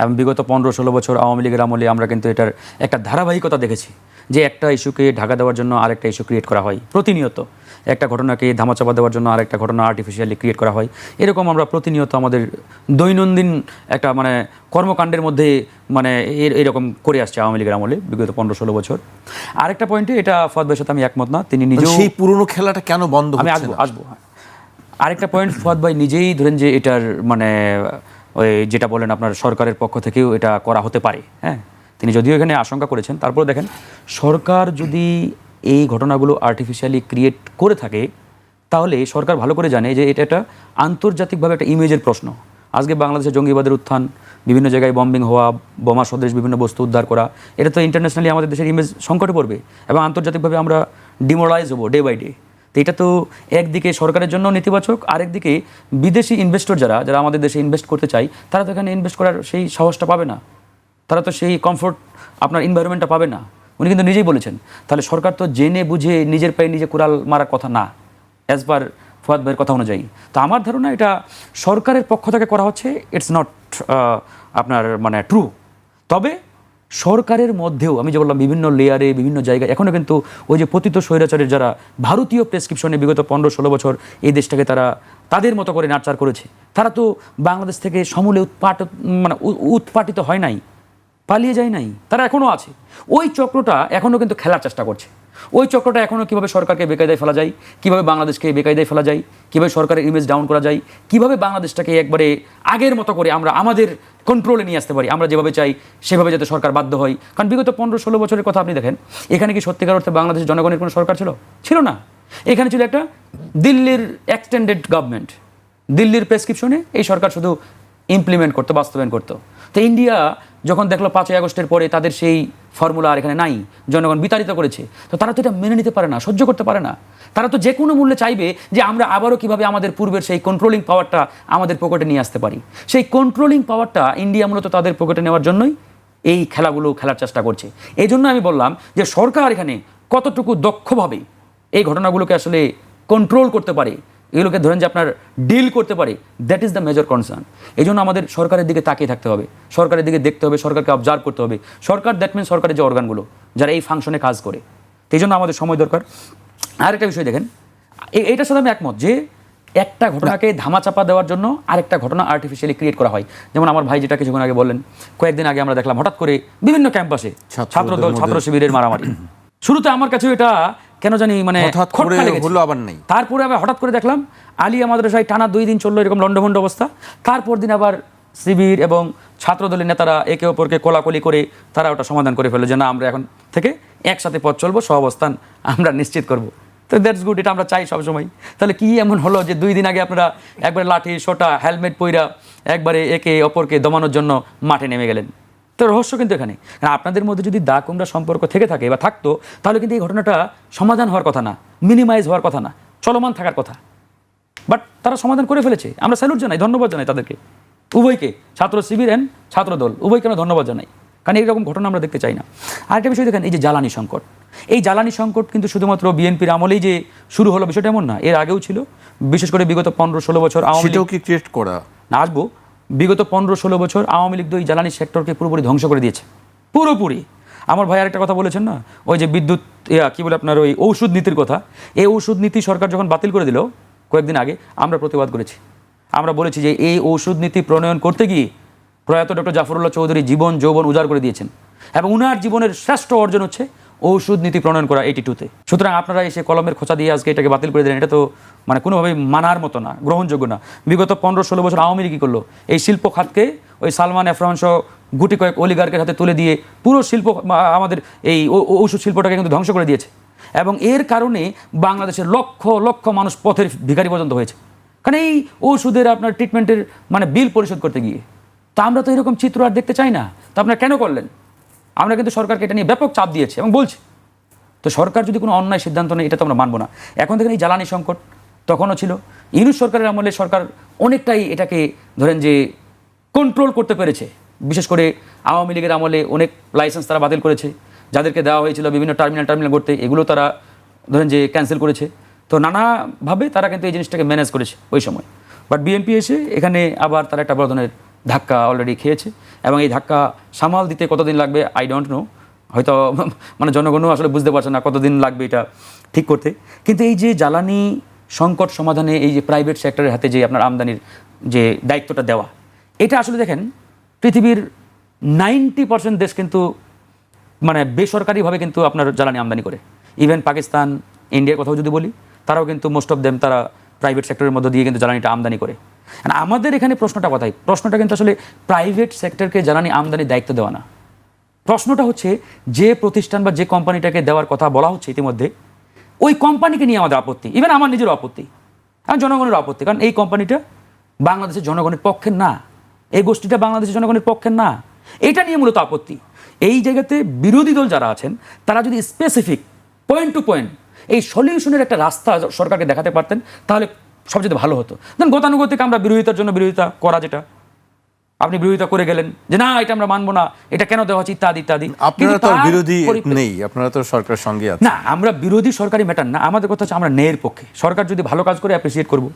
এবং বিগত 15-16 বছর আওয়ামী লীগের আমলে আমরা কিন্তু এটার একটা ধারাবাহিকতা দেখেছি যে একটা ইস্যুকে ঢাকা দেওয়ার জন্য আরেকটা ইস্যু ক্রিয়েট করা হয় প্রতিনিয়ত, একটা ঘটনাকে ধামাচাপা দেওয়ার জন্য আরেকটা ঘটনা আর্টিফিশিয়ালি ক্রিয়েট করা হয়। এরকম আমরা প্রতিনিয়ত আমাদের দৈনন্দিন একটা মানে কর্মকাণ্ডের মধ্যে মানে এরকম করে আসছে আওয়ামী লীগের আমলে বিগত 15-16 বছর। আরেকটা পয়েন্টে এটা ফুয়াদ ভাইয়ের সাথে আমি একমত না, তিনি নিজেও সেই পুরনো খেলাটা কেন বন্ধ আমি হচ্ছে না? আসবো। আরেকটা পয়েন্ট, ফুয়াদ ভাই নিজেই ধরেন যে এটার মানে ওই যেটা বলেন আপনার সরকারের পক্ষ থেকেও এটা করা হতে পারে। হ্যাঁ, তিনি যদিও এখানে আশঙ্কা করেছেন, তারপরে দেখেন সরকার যদি এই ঘটনাগুলো আর্টিফিশিয়ালি ক্রিয়েট করে থাকে তাহলে সরকার ভালো করে জানে যে এটা একটা আন্তর্জাতিকভাবে একটা ইমেজের প্রশ্ন। আজকে বাংলাদেশে জঙ্গিবাদের উত্থান, বিভিন্ন জায়গায় বম্বিং হওয়া, বোমা সদৃশ বিভিন্ন বস্তু উদ্ধার করা, এটা তো ইন্টারন্যাশনালি আমাদের দেশের ইমেজ সংকটে পড়বে এবং আন্তর্জাতিকভাবে আমরা ডিমোরালাইজ হবো ডে বাই ডে। তো এটা তো একদিকে সরকারের জন্য নেতিবাচক, আরেকদিকে বিদেশি ইনভেস্টর যারা আমাদের দেশে ইনভেস্ট করতে চায় তারা তো এখানে ইনভেস্ট করার সেই সাহসটা পাবে না, তারা তো সেই কমফোর্ট আপনার এনভায়রনমেন্টটা পাবে না। উনি কিন্তু নিজেই বলেছেন, তাহলে সরকার তো জেনে বুঝে নিজের পায়ে নিজে কুড়াল মারার কথা না, অ্যাজ পার ফুয়াদ ভাইয়ের কথা অনুযায়ী। তো আমার ধারণা এটা সরকারের পক্ষ থেকে করা হচ্ছে, ইটস নট আপনার মানে ট্রু। তবে সরকারের মধ্যেও আমি যে বললাম বিভিন্ন লেয়ারে বিভিন্ন জায়গায় এখনও কিন্তু ওই যে পতিত স্বৈরাচারের যারা ভারতীয় প্রেসক্রিপশনে বিগত 15-16 বছর এই দেশটাকে তারা তাদের মতো করে নাড়চার করেছে, তারা তো বাংলাদেশ থেকে সমূলে উৎপাটিত হয় নাই, পালিয়ে যায় নাই, তারা এখনও আছে। ওই চক্রটা এখনও কিন্তু খেলার চেষ্টা করছে। ওই চক্রটা এখনও কীভাবে সরকারকে বেকায়দায় ফেলা যায়, কীভাবে বাংলাদেশকে বেকায়দায় ফেলা যায়, কীভাবে সরকারের ইমেজ ডাউন করা যায়, কীভাবে বাংলাদেশটাকে একবারে আগের মতো করে আমরা আমাদের কন্ট্রোলে নিয়ে আসতে পারি, আমরা যেভাবে চাই সেভাবে যাতে সরকার বাধ্য হয়। কারণ বিগত 15-16 বছরের কথা আপনি দেখেন, এখানে কি সত্যিকার অর্থে বাংলাদেশের জনগণের কোনো সরকার ছিল না। এখানে ছিল একটা দিল্লির এক্সটেন্ডেড গভর্নমেন্ট, দিল্লির প্রেসক্রিপশনে এই সরকার শুধু ইমপ্লিমেন্ট করতো, বাস্তবায়ন করতো। তো ইন্ডিয়া যখন দেখলো 5ই আগস্টের পরে তাদের সেই ফর্মুলা আর এখানে নাই, জনগণ বিতাড়িত করেছে, তো তারা তো এটা মেনে নিতে পারে না, সহ্য করতে পারে না। তারা তো যে কোনো মূল্যে চাইবে যে আমরা আবারও কীভাবে আমাদের পূর্বের সেই কন্ট্রোলিং পাওয়ারটা আমাদের পকেটে নিয়ে আসতে পারি। সেই কন্ট্রোলিং পাওয়ারটা ইন্ডিয়া মূলত তাদের পকেটে নেওয়ার জন্যই এই খেলাগুলো খেলার চেষ্টা করছে। এই জন্য আমি বললাম যে সরকার এখানে কতটুকু দক্ষভাবে এই ঘটনাগুলোকে আসলে কন্ট্রোল করতে পারে, এগুলোকে ধরেন যে আপনার ডিল করতে পারে, that is the major concern. এই জন্য আমাদের সরকারের দিকে তাকিয়ে থাকতে হবে, সরকারের দিকে দেখতে হবে, সরকারকে অবজার্ভ করতে হবে। সরকার দ্যাট মিনস সরকারের যে অর্গানগুলো যারা এই ফাংশনে কাজ করে, এই জন্য আমাদের সময় দরকার। আর একটা বিষয় দেখেন, এইটার সাথে আমি একমত যে একটা ঘটনাকে ধামাচাপা দেওয়ার জন্য আরেকটা ঘটনা আর্টিফিশিয়ালি ক্রিয়েট করা হয়। যেমন আমার ভাই যেটা কিছুক্ষণ আগে বললেন, কয়েকদিন আগে আমরা দেখলাম হঠাৎ করে বিভিন্ন ক্যাম্পাসে ছাত্রদল ছাত্র শিবিরের মারামারি। শুরুতে আমার কাছে এটা কেন জানি মানে হঠাৎ করে হলো আবার নেই। তারপরে আবার হঠাৎ করে দেখলাম আলিয়া মাদ্রাসায় টানা 2 দিন চললো এরকম লন্ডভন্ড অবস্থা। তারপর দিন আবার শিবির এবং ছাত্রদলের নেতারা একে অপরকে কোলাকুলি করে তারা ওটা সমাধান করে ফেললো যে না, আমরা এখন থেকে একসাথে পথ চলবো, সহাবস্থান আমরা নিশ্চিত করবো। তো দ্যাটস গুড, এটা আমরা চাই সবসময়। তাহলে কি এমন হলো যে 2 দিন আগে আপনারা একবার লাঠি সোটা হেলমেট পইরা একবারে একে অপরকে দমানোর জন্য মাঠে নেমে গেলেন? তো রহস্য কিন্তু এখানে, কারণ আপনাদের মধ্যে যদি দা কুমড়া সম্পর্ক থেকে থাকে বা থাকতো, তাহলে কিন্তু এই ঘটনাটা সমাধান হওয়ার কথা না, মিনিমাইজ হওয়ার কথা না, চলমান থাকার কথা। বাট তারা সমাধান করে ফেলেছে, আমরা স্যালুট জানাই, ধন্যবাদ জানাই তাদেরকে, উভয়কে, ছাত্র শিবির এন্ড ছাত্রদল উভয়কে আমরা ধন্যবাদ জানাই, কারণ এইরকম ঘটনা আমরা দেখতে চাই না। আরেকটা বিষয় দেখেন, এই যে জ্বালানি সংকট, এই জ্বালানি সংকট কিন্তু শুধুমাত্র বিএনপির আমলেই যে শুরু হলো বিষয়টা এমন না, এর আগেও ছিল। বিশেষ করে বিগত 15-16 বছর আওয়ামী লীগ কি ক্রিয়েট করা না, আসবো, বিগত 15-16 বছর আওয়ামী লীগ তো এই জ্বালানি সেক্টরকে পুরোপুরি ধ্বংস করে দিয়েছে, পুরোপুরি। আমার ভাই আরেকটা কথা বলেছেন না, ওই যে বিদ্যুৎ কি বলে আপনার ওই ঔষধ নীতির কথা, এই ঔষধ নীতি সরকার যখন বাতিল করে দিল কয়েকদিন আগে, আমরা প্রতিবাদ করেছি। আমরা বলেছি যে এই ঔষধ নীতি প্রণয়ন করতে গিয়ে প্রয়াত ডক্টর জাফরুল্লাহ চৌধুরী জীবন যৌবন উজাড় করে দিয়েছেন, এবং উনার জীবনের শ্রেষ্ঠ অর্জন হচ্ছে ঔষধ নীতি প্রণয়ন করা 82-তে। সুতরাং আপনারা এসে কলমের খোঁচা দিয়ে আজকে এটাকে বাতিল করে দিলেন, এটা তো মানে কোনোভাবেই মানার মতো না, গ্রহণযোগ্য না। বিগত 15-16 বছর আওয়ামী লীগ কী করলো, এই শিল্প খাতকে ওই সালমান এফরান সহ গুটি কয়েক অলিগার্কের হাতে তুলে দিয়ে পুরো শিল্প, আমাদের এই ঔষধ শিল্পটাকে কিন্তু ধ্বংস করে দিয়েছে, এবং এর কারণে বাংলাদেশের লক্ষ লক্ষ মানুষ পথের ভিখারি পর্যন্ত হয়েছে, কারণ এই ওষুধের আপনার ট্রিটমেন্টের মানে বিল পরিশোধ করতে গিয়ে। তা আমরা তো এরকম চিত্র আর দেখতে চাই না। তো আপনারা কেন করলেন? আমরা কিন্তু সরকারকে এটা নিয়ে ব্যাপক চাপ দিয়েছি এবং বলছি, তো সরকার যদি কোনো অন্যায় সিদ্ধান্ত নেয় এটা তো আমরা মানবো না। এখন দেখেন এই জ্বালানি সংকট তখনও ছিল, ইউনূস সরকারের আমলে সরকার অনেকটাই এটাকে ধরেন যে কন্ট্রোল করতে পেরেছে। বিশেষ করে আওয়ামী লীগের আমলে অনেক লাইসেন্স তারা বাতিল করেছে, যাদেরকে দেওয়া হয়েছিল বিভিন্ন টার্মিনাল করতে, এগুলো তারা ধরেন যে ক্যান্সেল করেছে। তো নানাভাবে তারা কিন্তু এই জিনিসটাকে ম্যানেজ করেছে ওই সময়। বাট বিএনপি এসে এখানে আবার তারা একটা বড় ধরনের ধাক্কা অলরেডি খেয়েছে, এবং এই ধাক্কা সামাল দিতে কতদিন লাগবে আই ডোন্ট নো, হয়তো মানে জনগণও আসলে বুঝতে পারছে না কতদিন লাগবে এটা ঠিক করতে। কিন্তু এই যে জ্বালানি সংকট সমাধানে এই যে প্রাইভেট সেক্টরের হাতে যে আপনার আমদানির যে দায়িত্বটা দেওয়া, এটা আসলে দেখেন পৃথিবীর 90% দেশ কিন্তু মানে বেসরকারিভাবে কিন্তু আপনার জ্বালানি আমদানি করে। ইভেন পাকিস্তান, ইন্ডিয়ার কথাও যদি বলি, তারাও কিন্তু মোস্ট অফ দেম তারা প্রাইভেট সেক্টরের মধ্য দিয়ে কিন্তু জ্বালানিটা আমদানি করে। আমাদের এখানে প্রশ্নটা কথাই, প্রশ্নটা কিন্তু আসলে প্রাইভেট সেক্টরকে জ্বালানি আমদানির দায়িত্ব দেওয়া না। প্রশ্নটা হচ্ছে যে প্রতিষ্ঠান বা যে কোম্পানিটাকে দেওয়ার কথা বলা হচ্ছে ইতিমধ্যে, ওই কোম্পানিকে নিয়ে আমাদের আপত্তি, ইভেন আমার নিজের আপত্তি, আর জনগণের আপত্তি। কারণ এই কোম্পানিটা বাংলাদেশের জনগণের পক্ষে না, এই গোষ্ঠীটা বাংলাদেশের জনগণের পক্ষে না, এটা নিয়ে মূলত আপত্তি। এই জায়গাতে বিরোধী দল যারা আছেন তারা যদি স্পেসিফিক পয়েন্ট টু পয়েন্ট এই সলিউশনের একটা রাস্তা সরকারকে দেখাতে পারতেন, তাহলে সবচেয়ে ভালো হতো। দেন গতানুগতিক আমরা বিরোধিতার জন্য বিরোধিতা করা, যেটা আপনি বিরোধিতা করে গেলেন যে না এটা আমরা মানবো না, এটা কেন দেওয়া হচ্ছে ইত্যাদি ইত্যাদি। আপনারা তো বিরোধী নেই, আপনারা তো সরকারের সঙ্গে আছেন। না, আমরা বিরোধী সরকারি ম্যাটার না, আমাদের কথা হচ্ছে আমরা ন্যায়ের পক্ষে। সরকার যদি ভালো কাজ করে অ্যাপ্রিসিয়েট করবো।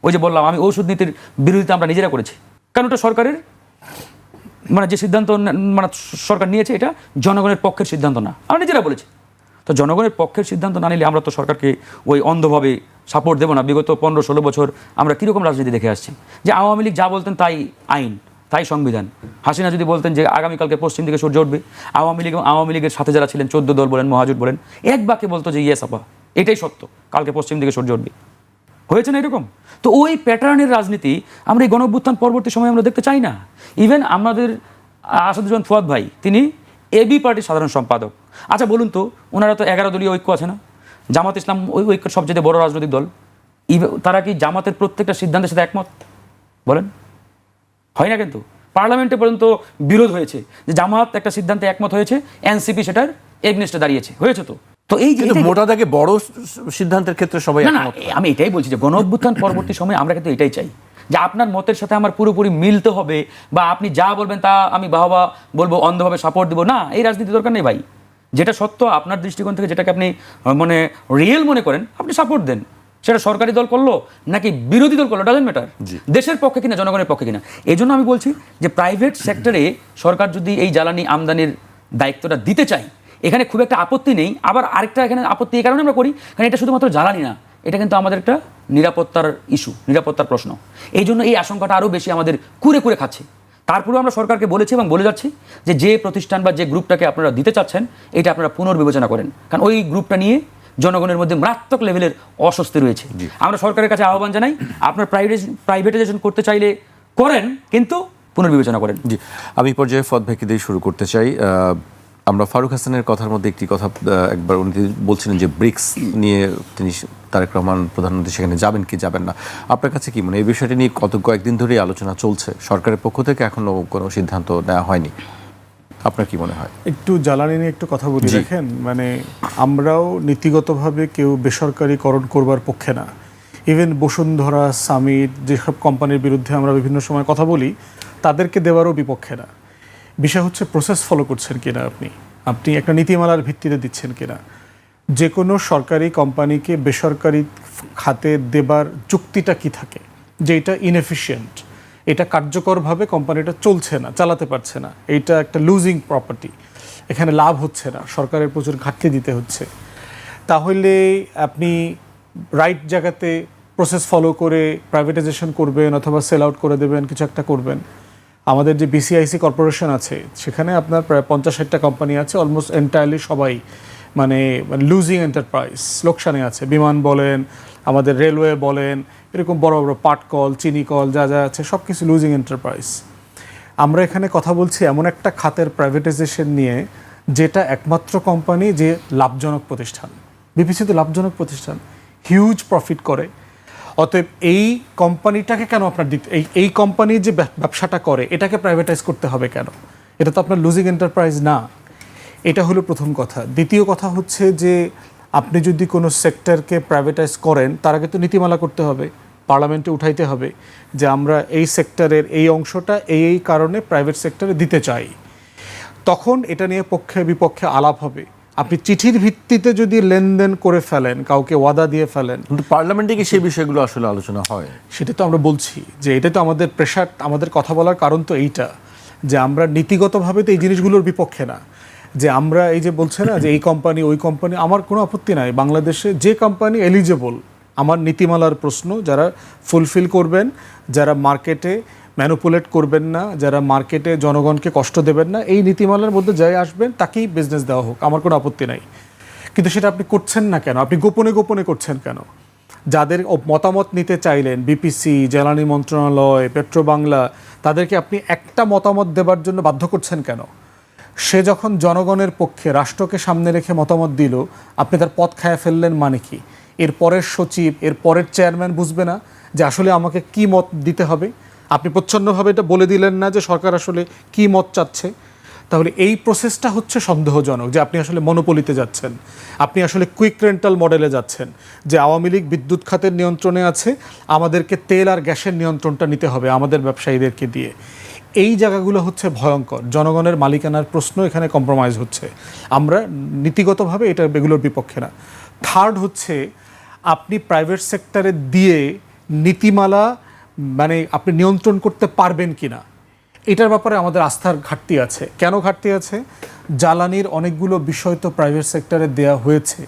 ওই যে বললাম আমি ঔষধ নীতির বিরোধিতা আমরা নিজেরা করেছি, কারণ ওটা সরকারের মানে যে সিদ্ধান্ত মানে সরকার নিয়েছে এটা জনগণের পক্ষের সিদ্ধান্ত না, আমরা নিজেরা বলেছি। তো জনগণের পক্ষের সিদ্ধান্ত না নিলে আমরা তো সরকারকে ওই অন্ধভাবে সাপোর্ট দেবো না। বিগত 15-16 বছর আমরা কীরকম রাজনীতি দেখে আসছি, যে আওয়ামী লীগ যা বলতেন তাই আইন, তাই সংবিধান। হাসিনা যদি বলতেন যে আগামীকালকে পশ্চিম দিকে সূর্য উঠবে, আওয়ামী লীগের সাথে যারা ছিলেন 14 দল বলেন, মহাজোট বলেন, এক বাক্যে বলতো যে ইয়েস আপা এটাই সত্য, কালকে পশ্চিম দিকে সূর্য উঠবে। হয়েছে না এরকম? তো ওই প্যাটার্নের রাজনীতি আমরা এই গণঅভ্যুত্থান পরবর্তী সময়ে আমরা দেখতে চাই না। ইভেন আমাদের আসাদুজ্জামান ফুয়াদ ভাই, তিনি এবি পার্টির সাধারণ সম্পাদক। আচ্ছা বলুন তো, ওনারা তো 11 দলীয় ঐক্য আছে না, জামাত ইসলাম ওই ঐক্যের সবচেয়ে বড় রাজনৈতিক দল, তারা কি জামাতের প্রত্যেকটা সিদ্ধান্তের সাথে একমত? বলেন, হয় না। কিন্তু পার্লামেন্টে পর্যন্ত বিরোধ হয়েছে যে জামাত একটা সিদ্ধান্তে একমত হয়েছে, এনসিপি সেটার এগনেস্টে দাঁড়িয়েছে, হয়েছে তো। তো এই যে মোটা দাগে বড় সিদ্ধান্তের ক্ষেত্রে সবাই না, আমি এটাই বলছি যে গণঅভ্যুত্থান পরবর্তী সময়ে আমরা কিন্তু এটাই চাই যে আপনার মতের সাথে আমার পুরোপুরি মিলতে হবে, বা আপনি যা বলবেন তা আমি বাহবা বলবো, অন্ধভাবে সাপোর্ট দিব না, এই রাজনীতি দরকার নেই ভাই। যেটা সত্য আপনার দৃষ্টিকোণ থেকে, যেটাকে আপনি মানে রিয়েল মনে করেন, আপনি সাপোর্ট দেন। সেটা সরকারি দল করলো নাকি বিরোধী দল করলো, ডাজন্ট ম্যাটার, দেশের পক্ষে কিনা জনগণের পক্ষে কিনা। এই জন্য আমি বলছি যে প্রাইভেট সেক্টরে সরকার যদি এই জ্বালানি আমদানির দায়িত্বটা দিতে চায়, এখানে খুব একটা আপত্তি নেই। আবার আরেকটা এখানে আপত্তি এই কারণে আমরা করি, কারণ এটা শুধুমাত্র জ্বালানি না, এটা কিন্তু আমাদের একটা নিরাপত্তার ইস্যু, নিরাপত্তার প্রশ্ন। এই জন্য এই আশঙ্কাটা আরও বেশি আমাদের কুরে কুরে খাচ্ছে। তারপরেও আমরা সরকারকে বলেছি এবং বলে যাচ্ছি যে প্রতিষ্ঠান বা যে গ্রুপটাকে আপনারা দিতে চাচ্ছেন এটা আপনারা পুনর্বিবেচনা করেন, কারণ ওই গ্রুপটা নিয়ে জনগণের মধ্যে মারাত্মক লেভেলের অস্বস্তি রয়েছে। আমরা সরকারের কাছে আহ্বান জানাই, আপনার প্রাইভেটাইজেশন করতে চাইলে করেন, কিন্তু পুনর্বিবেচনা করেন। জি, আমি পর্যায়ে ফদ ভাইকে দিয়ে শুরু করতে চাই। আমরা ফারুক হাসানের কথার মধ্যে একটি কথা একবার উনি বলছিলেন যে ব্রিক্স নিয়ে তিনি তারেক রহমান প্রধানমন্ত্রী সেখানে যাবেন কি যাবেন না। আপনার কাছে কি মনে হয় এই বিষয়টি নিয়ে কয়েকদিন ধরেই আলোচনা চলছে, সরকারের পক্ষ থেকে এখনো কোনো সিদ্ধান্ত নেওয়া হয়নি, আপনার কি মনে হয়? একটু জ্বালানি নিয়ে একটু কথা বলি। দেখেন, মানে আমরাও নীতিগতভাবে কেউ বেসরকারিকরণ করবার পক্ষে না। ইভেন বসুন্ধরা, সামিট, যেসব কোম্পানির বিরুদ্ধে আমরা বিভিন্ন সময় কথা বলি, তাদেরকে দেওয়ারও বিপক্ষে না। বিষয় হচ্ছে প্রসেস ফলো করছেন কিনা, আপনি একটা নীতিমালার ভিত্তিতে দিচ্ছেন কিনা। যে কোনো সরকারি কোম্পানিকে বেসরকারি খাতে দেবার যুক্তিটা কি থাকে, যে এটা ইনএফিশিয়েন্ট, এটা কার্যকরভাবে কোম্পানিটা চলছে না, চালাতে পারছে না, এইটা একটা লুজিং প্রপার্টি, এখানে লাভ হচ্ছে না, সরকারের প্রচুর ঘাটতি দিতে হচ্ছে, তাহলে আপনি রাইট জায়গাতে প্রসেস ফলো করে প্রাইভেটাইজেশন করবেন অথবা সেল আউট করে দেবেন, কিছু একটা করবেন। আমাদের যে বিসিআইসি কর্পোরেশন আছে সেখানে আপনার প্রায় 50-60টা কোম্পানি আছে, অলমোস্ট এন্টায়ারলি সবাই মানে লুজিং এন্টারপ্রাইজ, লোকসানে আছে। বিমান বলেন, আমাদের রেলওয়ে বলেন, এরকম বড় বড় পাট কল, চিনি কল, যা যা আছে সব কিছু লুজিং এন্টারপ্রাইজ। আমরা এখানে কথা বলছি এমন একটা খাতের প্রাইভেটাইজেশন নিয়ে যেটা একমাত্র কোম্পানি যে লাভজনক প্রতিষ্ঠান। বিপিসি তো লাভজনক প্রতিষ্ঠান, হিউজ প্রফিট করে। অতএব এই কোম্পানিটাকে কেন আপনার এই কোম্পানি যে ব্যবসাটা করে এটাকে প্রাইভেটাইজ করতে হবে কেন? এটা তো আপনার লুজিং এন্টারপ্রাইজ না। এটা হলো প্রথম কথা। দ্বিতীয় কথা হচ্ছে যে আপনি যদি কোনো সেক্টরকে প্রাইভেটাইজ করেন তার আগে তো নীতিমালা করতে হবে, পার্লামেন্টে উঠাইতে হবে যে আমরা এই সেক্টরের এই অংশটা এই কারণে প্রাইভেট সেক্টরে দিতে চাই। তখন এটা নিয়ে পক্ষে বিপক্ষে আলাপ হবে। আপনি চিঠির ভিত্তিতে যদি লেনদেন করে ফেলেন, কাউকে ওয়াদা দিয়ে ফেলেন, কিন্তু পার্লামেন্টে কি সেই বিষয়গুলো আসলে আলোচনা হয়? সেটা তো আমরা বলছি যে এটা তো আমাদের প্রেশার, আমাদের কথা বলার কারণ তো এইটা যে আমরা নীতিগতভাবে তো এই জিনিসগুলোর বিপক্ষে না। যে আমরা এই যে বলছে না যে এই কোম্পানি ওই কোম্পানি, আমার কোনো আপত্তি নাই। বাংলাদেশে যে কোম্পানি এলিজেবল, আমার নীতিমালার প্রশ্ন, যারা ফুলফিল করবেন, যারা মার্কেটে ম্যানুপুলেট করবেন না, যারা মার্কেটে জনগণকে কষ্ট দেবেন না, এই নীতিমালার মধ্যে যাই আসবেন তাকেই বিজনেস দেওয়া হোক, আমার কোনো আপত্তি নাই। কিন্তু সেটা আপনি করছেন না কেন? আপনি গোপনে গোপনে করছেন কেন? যাদের মতামত নিতে চাইলেন, বিপিসি, জ্বালানি মন্ত্রণালয়, পেট্রো বাংলা, তাদেরকে আপনি একটা মতামত দেবার জন্য বাধ্য করছেন কেন? সে যখন জনগণের পক্ষে রাষ্ট্রকে সামনে রেখে মতামত দিল, আপনি তার পথ খায়া ফেললেন মানে কি? এর পরের সচিব, এর পরের চেয়ারম্যান বুঝবে না যে আসলে আমাকে কি মত দিতে হবে? আপনি প্রচ্ছন্নভাবে এটা বলে দিলেন না যে সরকার আসলে কি মত চাচ্ছে। তাহলে এই প্রসেসটা হচ্ছে সন্দেহজনক, যে আপনি আসলে মনোপলিতে যাচ্ছেন, আপনি আসলে কুইক রেন্টাল মডেলে যাচ্ছেন, যে আওয়ামী লীগ বিদ্যুৎ খাতের নিয়ন্ত্রণে আছে, আমাদেরকে তেল আর গ্যাসের নিয়ন্ত্রণটা নিতে হবে আমাদের ব্যবসায়ীদেরকে দিয়ে। এই জায়গাগুলো হচ্ছে ভয়ঙ্কর। জনগণের মালিকানার প্রশ্ন এখানে কম্প্রোমাইজ হচ্ছে। আমরা নীতিগতভাবে এগুলোর বিপক্ষে না। থার্ড হচ্ছে আপনি প্রাইভেট সেক্টরে দিয়ে নীতিমালা মানে আপনি নিয়ন্ত্রণ করতে পারবেন কি না, এটার ব্যাপারে আমাদের আস্থার ঘাটতি আছে। কেন ঘাটতি আছে? জ্বালানির অনেকগুলো বিষয় তো প্রাইভেট সেক্টরে দেওয়া হয়েছে,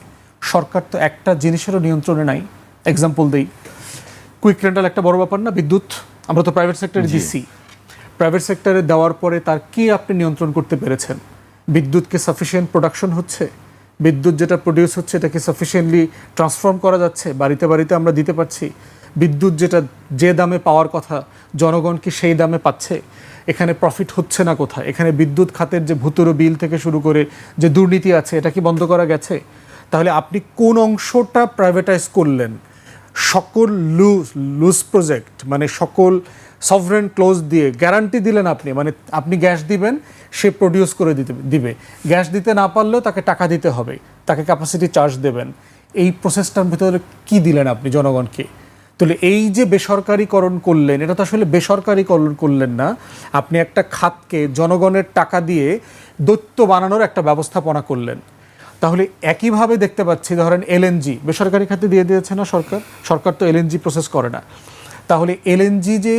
সরকার তো একটা জিনিসেরও নিয়ন্ত্রণে নাই। এক্সাম্পল দেই, কুইক রেন্টাল একটা বড় ব্যাপার না? বিদ্যুৎ আমরা তো প্রাইভেট সেক্টরে দিচ্ছি। প্রাইভেট সেক্টরে দেওয়ার পরে তার কি আপনি নিয়ন্ত্রণ করতে পেরেছেন? বিদ্যুৎকে সাফিসিয়েন্ট প্রোডাকশন হচ্ছে? বিদ্যুৎ যেটা প্রডিউস হচ্ছে এটাকে সাফিসিয়েন্টলি ট্রান্সফর্ম করা যাচ্ছে? বাড়িতে বাড়িতে আমরা দিতে পারছি? বিদ্যুৎ যেটা যে দামে পাওয়ার কথা জনগণ কি সেই দামে পাচ্ছে? এখানে প্রফিট হচ্ছে না কোথায়? এখানে বিদ্যুৎ খাতের যে ভুতুড়ে বিল থেকে শুরু করে যে দুর্নীতি আছে এটা কি বন্ধ করা গেছে? তাহলে আপনি কোন অংশটা প্রাইভেটাইজ করলেন? সকল লুজ প্রজেক্ট মানে সকল সভরেন ক্লোজ দিয়ে গ্যারান্টি দিলেন আপনি, মানে আপনি গ্যাস দিবেন, সে প্রডিউস করে দিবে। গ্যাস দিতে না পারলেও তাকে টাকা দিতে হবে, তাকে ক্যাপাসিটি চার্জ দেবেন। এই প্রসেসটার ভিতরে কি দিলেন আপনি জনগণকে? তাহলে এই যে বেসরকারিকরণ করলেন, এটা তো আসলে বেসরকারিকরণ করলেন না, আপনি একটা খাতকে জনগণের টাকা দিয়ে দৈত্য বানানোর একটা ব্যবস্থাপনা করলেন। তাহলে একইভাবে দেখতে পাচ্ছি, ধরেন এলএনজি বেসরকারি খাতে দিয়ে দিয়েছে না সরকার তো এলএনজি প্রসেস করে না। তাহলে এলএনজি যে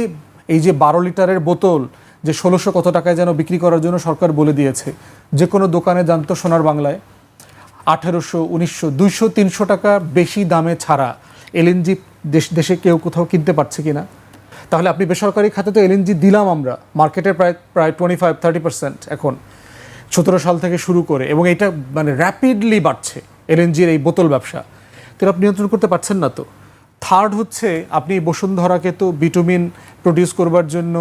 এই যে 12 লিটারের বোতল যে 1600 কত টাকায় যেন বিক্রি করার জন্য সরকার বলে দিয়েছে, যে কোনো দোকানে জানতো সোনার বাংলায় 1800, 1900, 200, 300 টাকা বেশি দামে ছাড়া এলএনজি দেশে কেউ কোথাও কিনতে পারছে কিনা? তাহলে আপনি বেসরকারি খাতে তো এলএনজি দিলাম আমরা, মার্কেটের প্রায় 25-30% এখন 17 সাল থেকে শুরু করে, এবং এটা মানে র্যাপিডলি বাড়ছে এলএনজির এই বোতল ব্যবসা। তো আপনি নিয়ন্ত্রণ করতে পারছেন না। তো থার্ড হচ্ছে আপনি বসুন্ধরাকে তো বিটুমিন প্রডিউস করবার জন্য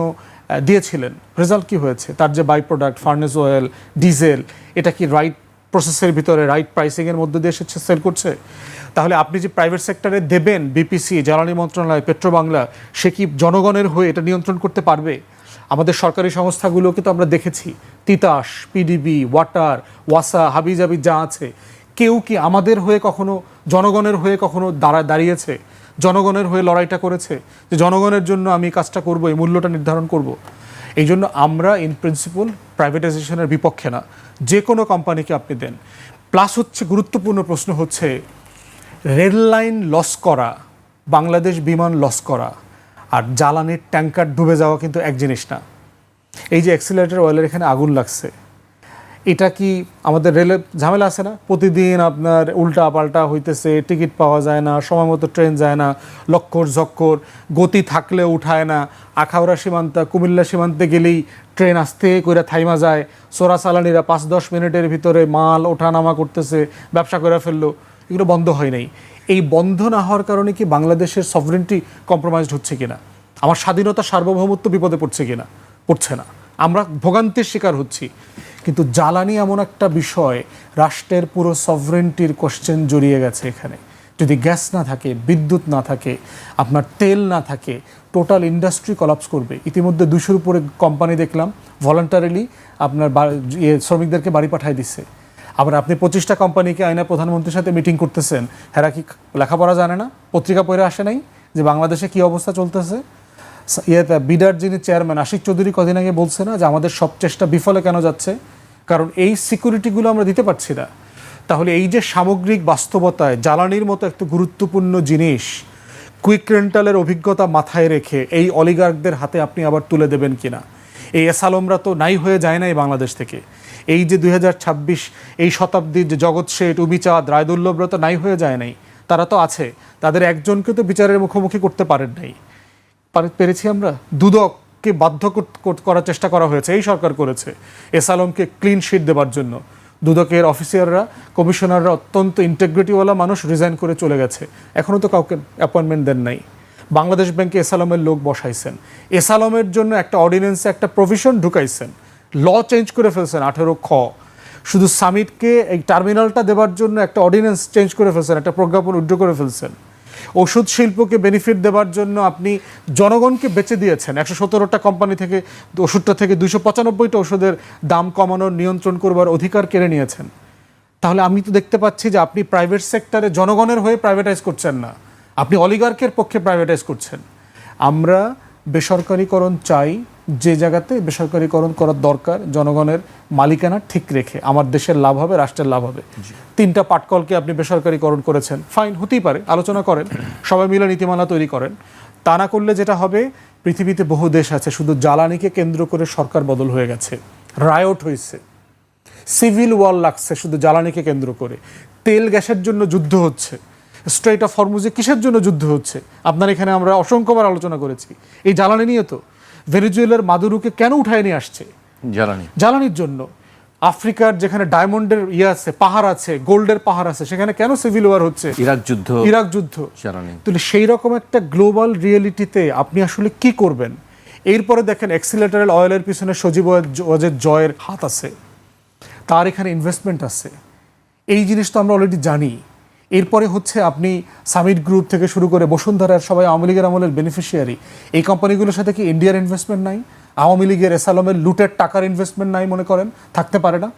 দিয়েছিলেন, রেজাল্ট কি হয়েছে? তার যে byproduct furnace oil, diesel, এটা কি রাইট প্রসেসের ভিতরে রাইট প্রাইসিংয়ের মধ্যে দিয়ে এসে সেল করছে? তাহলে আপনি যে প্রাইভেট সেক্টরে দেবেন, বিপিসি, জ্বালানি মন্ত্রণালয়, পেট্রোবাংলা, সে কি জনগণের হয়ে এটা নিয়ন্ত্রণ করতে পারবে? আমাদের সরকারি সংস্থাগুলোকে তো আমরা দেখেছি, তিতাস, পিডিবি, ওয়াটার, ওয়াসা, হাবিজাবি যা আছে, কেউ কি আমাদের হয়ে কখনো, জনগণের হয়ে কখনো দাঁড়িয়েছে? জনগণের হয়ে লড়াইটা করেছে যে জনগণের জন্য আমি কাজটা করব, এই মূল্যটা নির্ধারণ করব? এই জন্য আমরা ইন প্রিন্সিপাল প্রাইভেটাইজেশনের বিপক্ষে না, যে কোনো কোম্পানিকে আপনি দেন। প্লাস হচ্ছে গুরুত্বপূর্ণ প্রশ্ন হচ্ছে রেল লাইন লস করা, বাংলাদেশ বিমান লস করা আর জ্বালানির ট্যাঙ্কার ডুবে যাওয়া কিন্তু এক জিনিস না। এই যে অ্যাক্সিলারেটর অয়েলের এখানে আগুন লাগছে, এটা কি আমাদের রেলে ঝামেলা আছে না? প্রতিদিন আপনার উল্টা পাল্টা হইতেছে, টিকিট পাওয়া যায় না, সময় মতো ট্রেন যায় না, লক্কর ঝক্কর, গতি থাকলেও উঠায় না। আখাউড়া সীমান্ত, কুমিল্লা সীমান্তে গেলেই ট্রেন আস্তে করে থাইমা যায়, চোরা চালানিরা 5-10 মিনিটের ভিতরে মাল ওঠানামা করতেছে, ব্যবসা করে ফেললো, এগুলো বন্ধ হয় নাই। এই বন্ধ না হওয়ার কারণে কি বাংলাদেশের সভরেন্টি কম্প্রোমাইজড হচ্ছে কিনা? আমার স্বাধীনতা সার্বভৌমত্ব বিপদে পড়ছে কিনা? পড়ছে না। আমরা ভোগান্তির শিকার হচ্ছি। কিন্তু জ্বালানি এমন একটা বিষয়, রাষ্ট্রের পুরো সভরেন্টির কোশ্চেন জড়িয়ে গেছে এখানে। যদি গ্যাস না থাকে, বিদ্যুৎ না থাকে, আপনার তেল না থাকে, টোটাল ইন্ডাস্ট্রি কলাপস করবে। ইতিমধ্যে 200-র উপরে কোম্পানি দেখলাম ভলান্টারিলি আপনার শ্রমিকদেরকে বাড়ি পাঠায় দিচ্ছে। আবার আপনি 25টা কোম্পানিকে আইনা প্রধানমন্ত্রীর সাথে মিটিং করতেছেন, হেরা কি লেখাপড়া জানে না? পত্রিকা পড়ে আসে নাই যে বাংলাদেশে কি অবস্থা চলতেছে? বিডার যিনি চেয়ারম্যান আশিক চৌধুরী কদিন আগে বলছে না যে আমাদের সব চেষ্টা বিফলে কেন যাচ্ছে? কারণ এই সিকিউরিটিগুলো আমরা দিতে পারছি না। তাহলে এই যে সামগ্রিক বাস্তবতায় জ্বালানির মতো একটা গুরুত্বপূর্ণ জিনিস, কুইক রেন্টালের অভিজ্ঞতা মাথায় রেখে এই অলিগার্কদের হাতে আপনি আবার তুলে দেবেন কিনা? এই এসালমরা তো নাই হয়ে যায় নাই বাংলাদেশ থেকে। এই যে 2026 এই শতাব্দীর যে জগৎ শেঠ, উমিচাঁদ, রায়দুল্লভরা তো নাই হয়ে যায় নাই, তারা তো আছে। তাদের একজনকে তো বিচারের মুখোমুখি করতে পারেন নাই। পেরেছি আমরা? দুদককে বাধ্য করার চেষ্টা করা হয়েছে, এই সরকার করেছে এসালমকে ক্লিন শিট দেওয়ার জন্য। দুদকের অফিসাররা, কমিশনাররা অত্যন্ত ইন্টেগ্রিটিওয়ালা মানুষ, রিজাইন করে চলে গেছে, এখনও তো কাউকে অ্যাপয়েন্টমেন্ট দেন নাই। বাংলাদেশ ব্যাংকে এসালমের লোক বসাইছেন, এসালমের জন্য একটা অর্ডিন্যান্সে একটা প্রভিশন ঢুকাইছেন, ল চেঞ্জ করে ফেলছেন 18 খ। শুধু সামিটকে এই টার্মিনালটা দেওয়ার জন্য একটা অর্ডিন্যান্স চেঞ্জ করে ফেলছেন, একটা প্রজ্ঞাপন উইথড্র করে ফেলছেন। ওষুধ শিল্পকে বেনিফিট দেওয়ার জন্য আপনি জনগণকে বেচে দিয়েছেন। 117টা কোম্পানি থেকে ওষুধটা থেকে 295টা ওষুধের দাম কমানোর, নিয়ন্ত্রণ করবার অধিকার কেড়ে নিয়েছেন। তাহলে আমি তো দেখতে পাচ্ছি যে আপনি প্রাইভেট সেক্টরে জনগণের হয়ে প্রাইভেটাইজ করছেন না, আপনি অলিগার্কের পক্ষে প্রাইভেটাইজ করছেন। আমরা বেসরকারীকরণ চাই, যে জায়গাতে বেসরকারীকরণ করার দরকার জনগণের মালিকানা ঠিক রেখে, আমার দেশের লাভ হবে, রাষ্ট্রের লাভ হবে। 3টা পাটকলকে আপনি বেসরকারীকরণ করেছেন, ফাইন, হতেই পারে, আলোচনা করেন, সবাই মিলে নীতিমালা তৈরি করেন। তা না করলে যেটা হবে, পৃথিবীতে বহু দেশ আছে শুধু জ্বালানিকে কেন্দ্র করে সরকার বদল হয়ে গেছে, রায়ট হয়েছে, সিভিল ওয়ার লাগছে শুধু জ্বালানিকে কেন্দ্র করে। তেল গ্যাসের জন্য যুদ্ধ হচ্ছে, স্ট্রেইট অফ হরমুজে কিসের জন্য যুদ্ধ হচ্ছে? আপনার এখানে আমরা অসংখ্যবার আলোচনা করেছি, এই জ্বালানি নিয়ে। তো ভেনেজুয়েলার মাদুরোকে কেন উঠায় নিয়ে আসছে? জ্বালানির জন্য। আফ্রিকার যেখানে ডায়মন্ডের আছে, পাহাড় আছে, গোল্ডের পাহাড় আছে, সেখানে কেন সিভিল ওয়ার হচ্ছে? ইরাক যুদ্ধ। তাহলে সেই রকম একটা গ্লোবাল রিয়েলিটিতে আপনি আসলে কি করবেন? এরপরে দেখেন অ্যাক্সিলারেটর অয়েলের পিছনে সজীব ওয়াজেদ জয়ের হাত আছে, তার এখানে ইনভেস্টমেন্ট আছে, এই জিনিস তো আমরা অলরেডি জানি। এরপরে হচ্ছে আপনি সামিট গ্রুপ থেকে শুরু করে বসুন্ধরার সবাই আওয়ামী লীগের আমলের বেনিফিশিয়ারি। এই কোম্পানিগুলোর সাথে কি ইন্ডিয়ার ইনভেস্টমেন্ট নাই? আওয়ামী লীগের এসালমের লুটের টাকার ইনভেস্টমেন্ট নাই মনে করেন? থাকতে পারে না?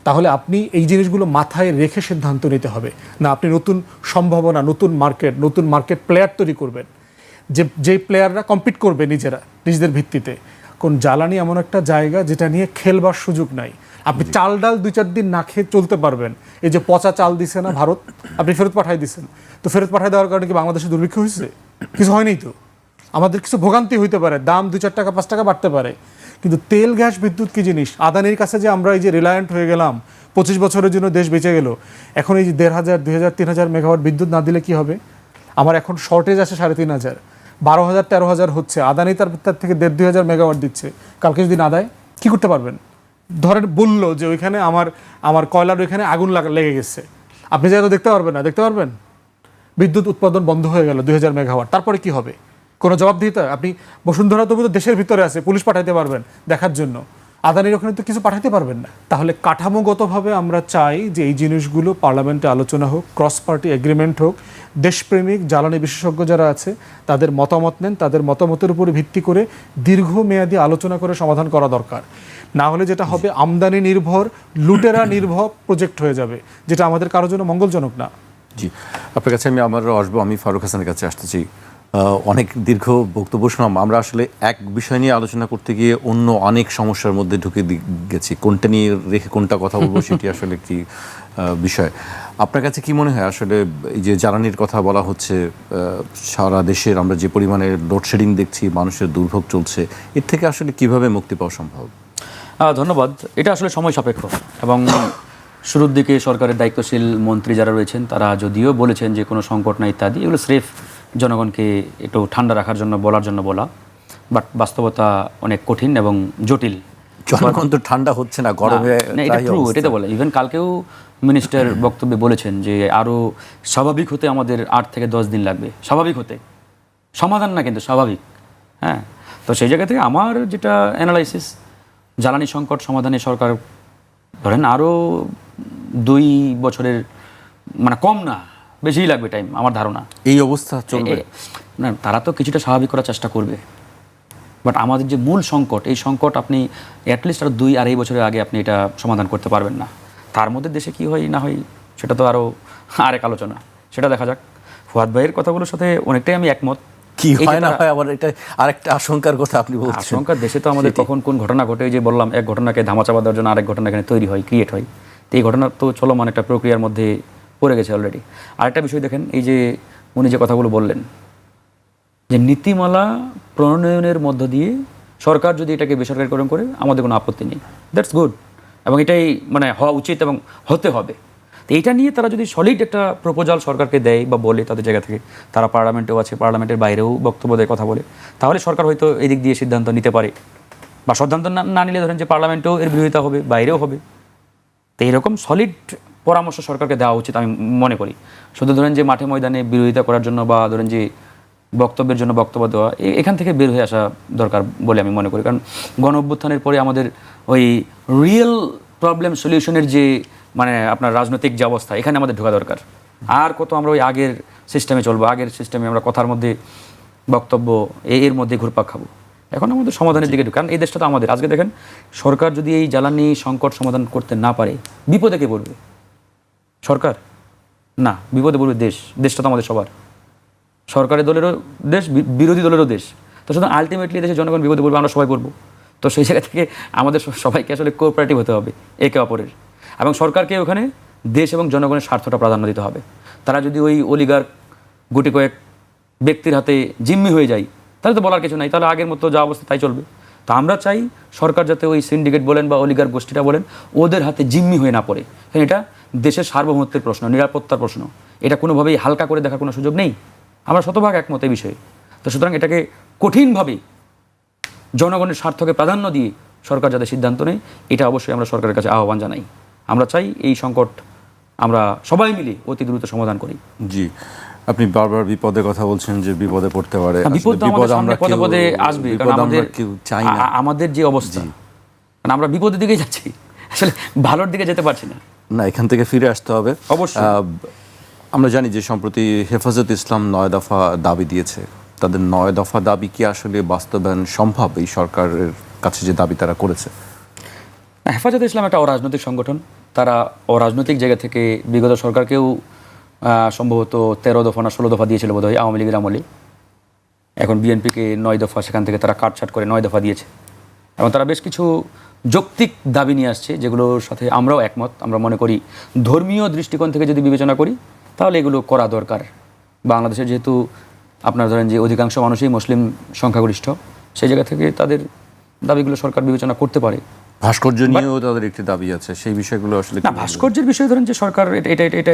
তাহলে আপনি এই জিনিসগুলো মাথায় রেখে সিদ্ধান্ত নিতে হবে। না আপনি নতুন সম্ভাবনা, নতুন মার্কেট প্লেয়ার তৈরি করবেন, যে প্লেয়াররা কম্পিট করবে নিজেদের ভিত্তিতে। কোন জ্বালানি এমন একটা জায়গা যেটা নিয়ে খেলবার সুযোগ নাই। আপনি চাল ডাল 2-4 দিন না খেয়ে চলতে পারবেন। এই যে পচা চাল দিছে না ভারত, আপনি ফেরত পাঠাই দিচ্ছেন, তো ফেরত পাঠাই দেওয়ার কারণে কি বাংলাদেশে দুর্ভিক্ষ হয়েছে? কিছু হয়নি তো। আমাদের কিছু ভোগান্তি হইতে পারে, দাম 2-4 টাকা 5 টাকা বাড়তে পারে, কিন্তু তেল গ্যাস বিদ্যুৎ কি জিনিস? আদানির কাছে যে আমরা এই যে রিলায়েন্ট হয়ে গেলাম, 25 বছরের জন্য দেশ বেঁচে গেল, এখন এই যে 1,500, 2,000, 3,000 মেগাওয়াট বিদ্যুৎ না দিলে কি হবে? আমার এখন শর্টেজ আছে 3,500, 12,000 13,000 হচ্ছে, আদানি তার থেকে 1,500-2,000 মেগাওয়াট দিচ্ছে, কালকে যদি না দেয় কি করতে পারবেন? ধরেন বললো যে ওইখানে আমার কয়লার ওইখানে আগুন লেগে গেছে, আপনি যা তো দেখতে পারবেন না, দেখতে পারবেন? বিদ্যুৎ উৎপাদন বন্ধ হয়ে গেল 2,000 মেগাওয়াট, তারপরে কি হবে? কোনো জবাবদিহিতা? আপনি বসুন্ধরা তবু তো দেশের ভিতরে আছে, পুলিশ পাঠাইতে পারবেন দেখার জন্য, আদানির ওখানে তো কিছু পাঠাতে পারবেন না। তাহলে কাঠামোগতভাবে আমরা চাই যে এই জিনিসগুলো পার্লামেন্টে আলোচনা হোক, ক্রস পার্টি এগ্রিমেন্ট হোক, দেশপ্রেমিক জ্বালানি বিশেষজ্ঞ যারা আছে তাদের মতামত নেন, তাদের মতামতের উপরে ভিত্তি করে দীর্ঘমেয়াদী আলোচনা করে সমাধান করা দরকার। না হলে যেটা হবে আমদানি নির্ভর, লুটেরা নির্ভর প্রজেক্ট হয়ে যাবে, যেটা আমাদের কারোর জন্য মঙ্গলজনক না। জি, আপনার কাছে আমি আবারও আসবো, আমি ফারুক হাসানের কাছে আসতে চাই। অনেক দীর্ঘ বক্তব্য শুনলাম, আমরা আসলে এক বিষয় নিয়ে আলোচনা করতে গিয়ে অন্য অনেক সমস্যার মধ্যে ঢুকে গেছি, কোনটা নিয়ে রেখে কোনটা কথা বলবো সেটি আসলে কি বিষয়। আপনার কাছে কি মনে হয় আসলে এই যে জ্বালানির কথা বলা হচ্ছে, সারা দেশের আমরা যে পরিমাণে লোডশেডিং দেখছি, মানুষের দুর্ভোগ চলছে, এর থেকে আসলে কিভাবে মুক্তি পাওয়া সম্ভব? ধন্যবাদ। এটা আসলে সময় সাপেক্ষ এবং শুরুর দিকে সরকারের দায়িত্বশীল মন্ত্রী যারা রয়েছেন তারা যদিও বলেছেন যে কোনো সংকট না ইত্যাদি, এগুলো স্রেফ জনগণকে একটু ঠান্ডা রাখার জন্য বলার জন্য বলা, বাট বাস্তবতা অনেক কঠিন এবং জটিল। জনগণ তো ঠান্ডা হচ্ছে না, গরমে এটা ট্রু, এটাই তো বলে। ইভেন কালকেও মিনিস্টার বক্তব্যে বলেছেন যে আরও স্বাভাবিক হতে আমাদের 8 থেকে 10 দিন লাগবে, স্বাভাবিক হতে, সমাধান না কিন্তু স্বাভাবিক। হ্যাঁ, তো সেই জায়গা থেকে আমার যেটা অ্যানালাইসিস, জ্বালানি সংকট সমাধানে সরকার ধরেন আরও 2 বছরের, মানে কম না বেশিই লাগবে টাইম আমার ধারণা। এই অবস্থা চলবে না, তারা তো কিছুটা স্বাভাবিক করার চেষ্টা করবে, বাট আমাদের যে মূল সংকট, এই সংকট আপনি অ্যাটলিস্ট আরও 2-2.5 বছরের আগে আপনি এটা সমাধান করতে পারবেন না। তার মধ্যে দেশে কি হয় না হয় সেটা তো আরও আরেক আলোচনা, সেটা দেখা যাক। ফুয়াদ ভাইয়ের কথাগুলোর সাথে অনেকটাই আমি একমত। কি হয় না হয় আবার এটা আরেকটা আশঙ্কার কথা আপনি বলছেন। আশঙ্কা দেশে তো আমাদের কখন কোন ঘটনা ঘটে, যে বললাম এক ঘটনাকে ধামাচাপা দেওয়ার জন্য আরেক ঘটনা এখানে তৈরি হয়, ক্রিয়েট হয়। তো এই ঘটনা তো চলমান একটা প্রক্রিয়ার মধ্যে পড়ে গেছে অলরেডি। আরেকটা বিষয় দেখেন, এই যে উনি যে কথাগুলো বললেন যে নীতিমালা প্রণয়নের মধ্য দিয়ে সরকার যদি এটাকে বেসরকারীকরণ করে আমাদের কোনো আপত্তি নেই, দ্যাটস গুড, এবং এটাই মানে হওয়া উচিত এবং হতে হবে। তো এইটা নিয়ে তারা যদি সলিড একটা প্রপোজাল সরকারকে দেয় বা বলে, তাদের জায়গা থেকে, তারা পার্লামেন্টেও আছে, পার্লামেন্টের বাইরেও বক্তব্য দেয়, কথা বলে, তাহলে সরকার হয়তো এই দিক দিয়ে সিদ্ধান্ত নিতে পারে। বা সিদ্ধান্ত না নিলে ধরেন যে পার্লামেন্টেও এর বিরোধিতা হবে, বাইরেও হবে। তো এইরকম সলিড পরামর্শ সরকারকে দেওয়া উচিত আমি মনে করি। শুধু ধরেন যে মাঠে ময়দানে বিরোধিতা করার জন্য বা ধরেন যে বক্তব্যের জন্য বক্তব্য দেওয়া, এখান থেকে বের হয়ে আসা দরকার বলে আমি মনে করি। কারণ গণ অভ্যুত্থানের পরে আমাদের ওই রিয়েল প্রবলেম সলিউশনের যে মানে আপনার রাজনৈতিক যে অবস্থা, এখানে আমাদের ঢোকা দরকার। আর কত আমরা ওই আগের সিস্টেমে চলবো, আগের সিস্টেমে আমরা কথার মধ্যে বক্তব্য এর মধ্যে ঘুরপাক খাবো। এখন আমাদের সমাধানের দিকে ঢুকে, কারণ এই দেশটা তো আমাদের। আজকে দেখেন, সরকার যদি এই জ্বালানি সংকট সমাধান করতে না পারে, বিপদে কে পড়বে? সরকার না, বিপদে পড়বে দেশ। দেশটা তো আমাদের সবার, সরকারি দলেরও দেশ, বিরোধী দলেরও দেশ। তো শুধু আলটিমেটলি দেশের জনগণ বিপদে পড়বে, আমরা সবাই পড়বো। তো সেই জায়গা থেকে আমাদের সবাইকে আসলে কোঅপারেটিভ হতে হবে একে অপরের, এবং সরকারকে ওখানে দেশ এবং জনগণের স্বার্থটা প্রাধান্য দিতে হবে। তারা যদি ওই অলিগার গুটি কয়েক ব্যক্তির হাতে জিম্মি হয়ে যায়, তাহলে তো বলার কিছু নাই, তাহলে আগের মতো যা অবস্থা তাই চলবে। তো আমরা চাই সরকার যাতে ওই সিন্ডিকেট বলেন বা অলিগার গোষ্ঠীটা বলেন, ওদের হাতে জিম্মি হয়ে না পড়ে। কারণ এটা দেশের সার্বভৌমত্বের প্রশ্ন, নিরাপত্তার প্রশ্ন, এটা কোনোভাবেই হালকা করে দেখার কোনো সুযোগ নেই। আমরা শতভাগ একমত এই বিষয়ে। তো সুতরাং এটাকে কঠিনভাবে জনগণের স্বার্থকে প্রাধান্য দিয়ে সরকার যাতে সিদ্ধান্ত নেয়, এটা অবশ্যই আমরা সরকারের কাছে আহ্বান জানাই। আমরা চাই এই সংকট আমরা সবাই মিলে অতি দ্রুত সমাধান করি। জি, আপনি বারবার বিপদের কথা বলছেন যে বিপদে পড়তে পারে। বিপদ আমাদের পদে পদে আসবে, কারণ আমাদের চাই না, আমাদের যে অবস্থা, কারণ আমরা বিপদের দিকেই যাচ্ছি, আসলে ভালোর দিকে যেতে পারছি না। না, এখান থেকে ফিরে আসতে হবে অবশ্যই। আমরা জানি যে সম্প্রতি হেফাজত ইসলাম 9 দফা দাবি দিয়েছে। তাদের 9 দফা দাবি কি আসলে বাস্তবায়ন সম্ভব এই সরকারের কাছে যে দাবি তারা করেছে? হেফাজত ইসলাম একটা অরাজনৈতিক সংগঠন। তারা অরাজনৈতিক জায়গা থেকে বিগত সরকারকেও সম্ভবত 13 দফা না 16 দফা দিয়েছিল বোধহয় আওয়ামী লীগের আমলে। এখন বিএনপিকে 9 দফা, সেখান থেকে তারা কাটছাট করে 9 দফা দিয়েছে, এবং তারা বেশ কিছু যৌক্তিক দাবি নিয়ে আসছে, যেগুলোর সাথে আমরাও একমত। আমরা মনে করি ধর্মীয় দৃষ্টিকোণ থেকে যদি বিবেচনা করি তাহলে এগুলো করা দরকার। বাংলাদেশের যেহেতু আপনার ধরেন যে অধিকাংশ মানুষই মুসলিম সংখ্যাগরিষ্ঠ, সেই জায়গা থেকে তাদের দাবিগুলো সরকার বিবেচনা করতে পারে। ভাস্কর্য নিয়েও তাদের একটি দাবি আছে, সেই বিষয়গুলো আসলে না, ভাস্কর্যের বিষয়ে ধরেন যে সরকার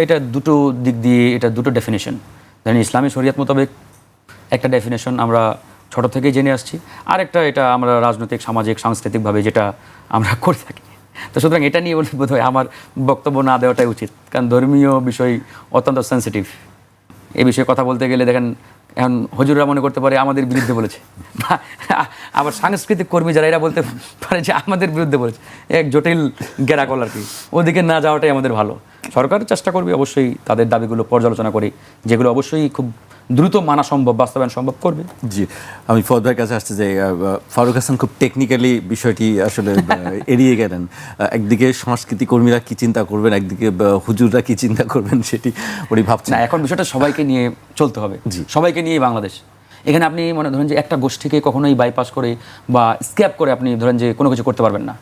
এটা দুটো দিক দিয়ে, এটা দুটো ডেফিনেশন। ধরেন ইসলামী শরিয়ত মোতাবেক একটা ডেফিনেশন আমরা ছোট থেকেই জেনে আসছি, আরেকটা এটা আমরা রাজনৈতিক, সামাজিক, সাংস্কৃতিকভাবে যেটা আমরা করে থাকি। তো সুতরাং এটা নিয়ে বলে বোধ হয় আমার বক্তব্য না দেওয়াটাই উচিত, কারণ ধর্মীয় বিষয় অত্যন্ত সেন্সিটিভ। এই বিষয়ে কথা বলতে গেলে দেখেন এখন হুজুররা মনে করতে পারে আমাদের বিরুদ্ধে বলেছে, আবার সাংস্কৃতিক কর্মী যারা এরা বলতে পারে যে আমাদের বিরুদ্ধে বলেছে। এক জটিল গেরাকল আর কি। ওদিকে না যাওয়াটাই আমাদের ভালো। সরকার চেষ্টা করবে অবশ্যই তাদের দাবিগুলো পর্যালোচনা করে, যেগুলো অবশ্যই খুব দ্রুত মানা সম্ভব, বাস্তবায়ন সম্ভব করবে। জি, আমি ফওয়াদ ভাইয়ের কাছে আসতে চাই। ফারুক হাসান খুব টেকনিক্যালি বিষয়টি আসলে এড়িয়ে গেলেন। একদিকে সংস্কৃতি কর্মীরা কি চিন্তা করবেন, একদিকে হুজুররা কি চিন্তা করবেন, সেটি উনি ভাবছেন। না, এখন বিষয়টা সবাইকে নিয়ে চলতে হবে, সবাইকে নিয়ে বাংলাদেশ। এখানে আপনি মনে ধরেন যে একটা গোষ্ঠীকে কখনোই বাইপাস করে বা স্ক্যাপ করে আপনি ধরেন যে কোনো কিছু করতে পারবেন না।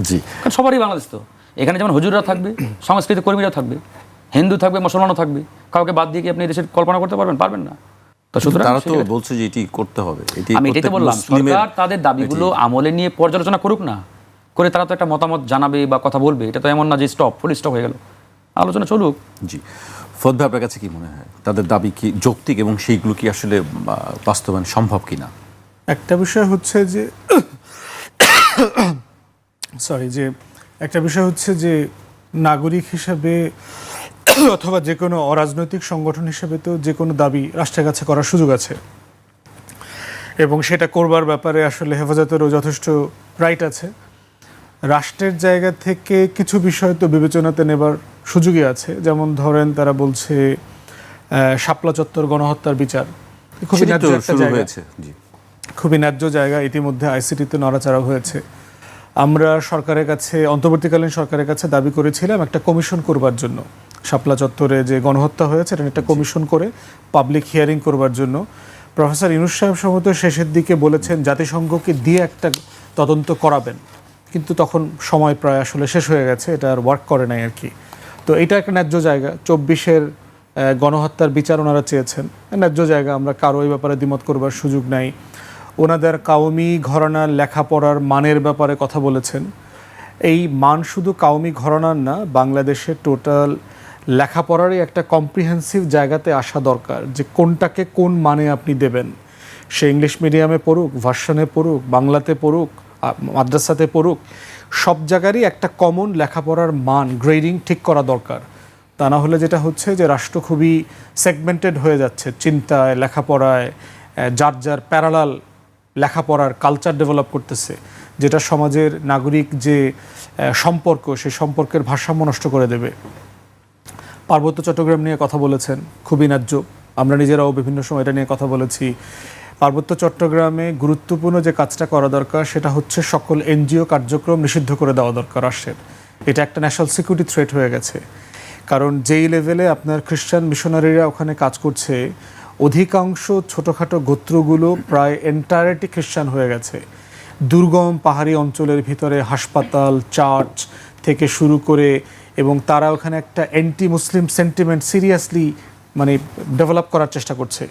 জি, কারণ সবারই বাংলাদেশ তো। এখানে যেমন হুজুররা থাকবে, সংস্কৃতি কর্মীরাও থাকবে, হিন্দু থাকবে, মুসলমানও থাকবে। কাউকে বাদ দিয়ে কি আপনি দেশের কল্পনা করতে পারবেন না। তো সুতরাং তারা তো বলছে যে এটি করতে হবে। আমি এটাই তো বললাম, সরকার তাদের দাবিগুলো আমলে নিয়ে পর্যালোচনা করুক না, করে তারা তো একটা মতামত জানাবে বা কথা বলবে। এটা তো এমন না যে ফুল স্টপ হয়ে গেল, আলোচনা চলুক। জি, ফওয়াদ ভাই আপনার কাছে কি মনে হয়, তাদের দাবি কি যৌক্তিক এবং সেইগুলো কি আসলে বাস্তবায়ন সম্ভব কিনা? একটা বিষয় হচ্ছে যে একটা বিষয় হচ্ছে যে নাগরিক হিসাবে অথবা যে কোনো অরাজনৈতিক সংগঠন হিসেবে তো যে কোনো দাবি রাষ্ট্রের কাছে করার সুযোগ আছে, এবং সেটা করবার ব্যাপারে আসলে হেফাজতেরও যথেষ্ট রাইট আছে। রাষ্ট্রের জায়গা থেকে কিছু বিষয় তো বিবেচনাতে নেবার সুযোগই আছে। যেমন ধরেন তারা বলছে শাপলা চত্বর গণহত্যার বিচার খুবই ন্যায্য একটা জায়গা, খুবই ন্যায্য জায়গা। ইতিমধ্যে আইসিটিতে নড়াচড়া হয়েছে। আমরা সরকারের কাছে, অন্তর্বর্তীকালীন সরকারের কাছে দাবি করেছিলাম একটা কমিশন করবার জন্য। শাপলা চত্বরে যে গণহত্যা হয়েছে এটা একটা কমিশন করে পাবলিক হিয়ারিং করবার জন্য। প্রফেসর ইউনূস সাহেব সম্ভবত শেষের দিকে বলেছেন জাতিসংঘকে দিয়ে একটা তদন্ত করাবেন, কিন্তু তখন সময় প্রায় আসলে শেষ হয়ে গেছে, এটা আর ওয়ার্ক করে নাই আর কি। তো এটা একটা ন্যায্য জায়গা। 24-এর গণহত্যার বিচার ওনারা চেয়েছেন, ন্যায্য জায়গা। আমরা কারো এই ব্যাপারে দ্বিমত করবার সুযোগ নাই। ওনাদের কাওমি ঘরানার লেখাপড়ার মানের ব্যাপারে কথা বলেছেন। এই মান শুধু কাওমি ঘরানার না, বাংলাদেশের টোটাল লেখাপড়ারই একটা কম্প্রিহেন্সিভ জায়গাতে আসা দরকার, যে কোনটাকে কোন মানে আপনি দেবেন। সে ইংলিশ মিডিয়ামে পড়ুক, ভার্সনে পড়ুক, বাংলাতে পড়ুক, মাদ্রাসাতে পড়ুক, সব জায়গারই একটা কমন লেখাপড়ার মান গ্রেডিং ঠিক করা দরকার। তা না হলে যেটা হচ্ছে যে রাষ্ট্র খুবই সেগমেন্টেড হয়ে যাচ্ছে চিন্তায়, লেখাপড়ায়, যার যার প্যারালাল লেখাপড়ার কালচার ডেভেলপ করতেছে, যেটা সমাজের নাগরিক যে সম্পর্ক, সেই সম্পর্কের ভারসাম্য নষ্ট করে দেবে। পার্বত্য চট্টগ্রাম নিয়ে কথা বলেছেন, খুবই ন্যায্য। আমরা নিজেরাও বিভিন্ন সময় এটা নিয়ে কথা বলেছি। পার্বত্য চট্টগ্রামে গুরুত্বপূর্ণ যে কাজটা করা দরকার সেটা হচ্ছে সকল এনজিও কার্যক্রম নিষিদ্ধ করে দেওয়া দরকার রাষ্ট্রের। এটা একটা ন্যাশনাল সিকিউরিটি থ্রেট হয়ে গেছে। কারণ যেই লেভেলে আপনার খ্রিস্টান মিশনারিরা ওখানে কাজ করছে, অধিকাংশ ছোটোখাটো গোত্রগুলো প্রায় এন্টায়ারটি খ্রিস্টান হয়ে গেছে। দুর্গম পাহাড়ি অঞ্চলের ভিতরে হাসপাতাল, চার্চ থেকে শুরু করে, এবং তারা ওখানে একটা অ্যান্টি মুসলিম সেন্টিমেন্ট সিরিয়াসলি মানে ডেভেলপ করার চেষ্টা করছে।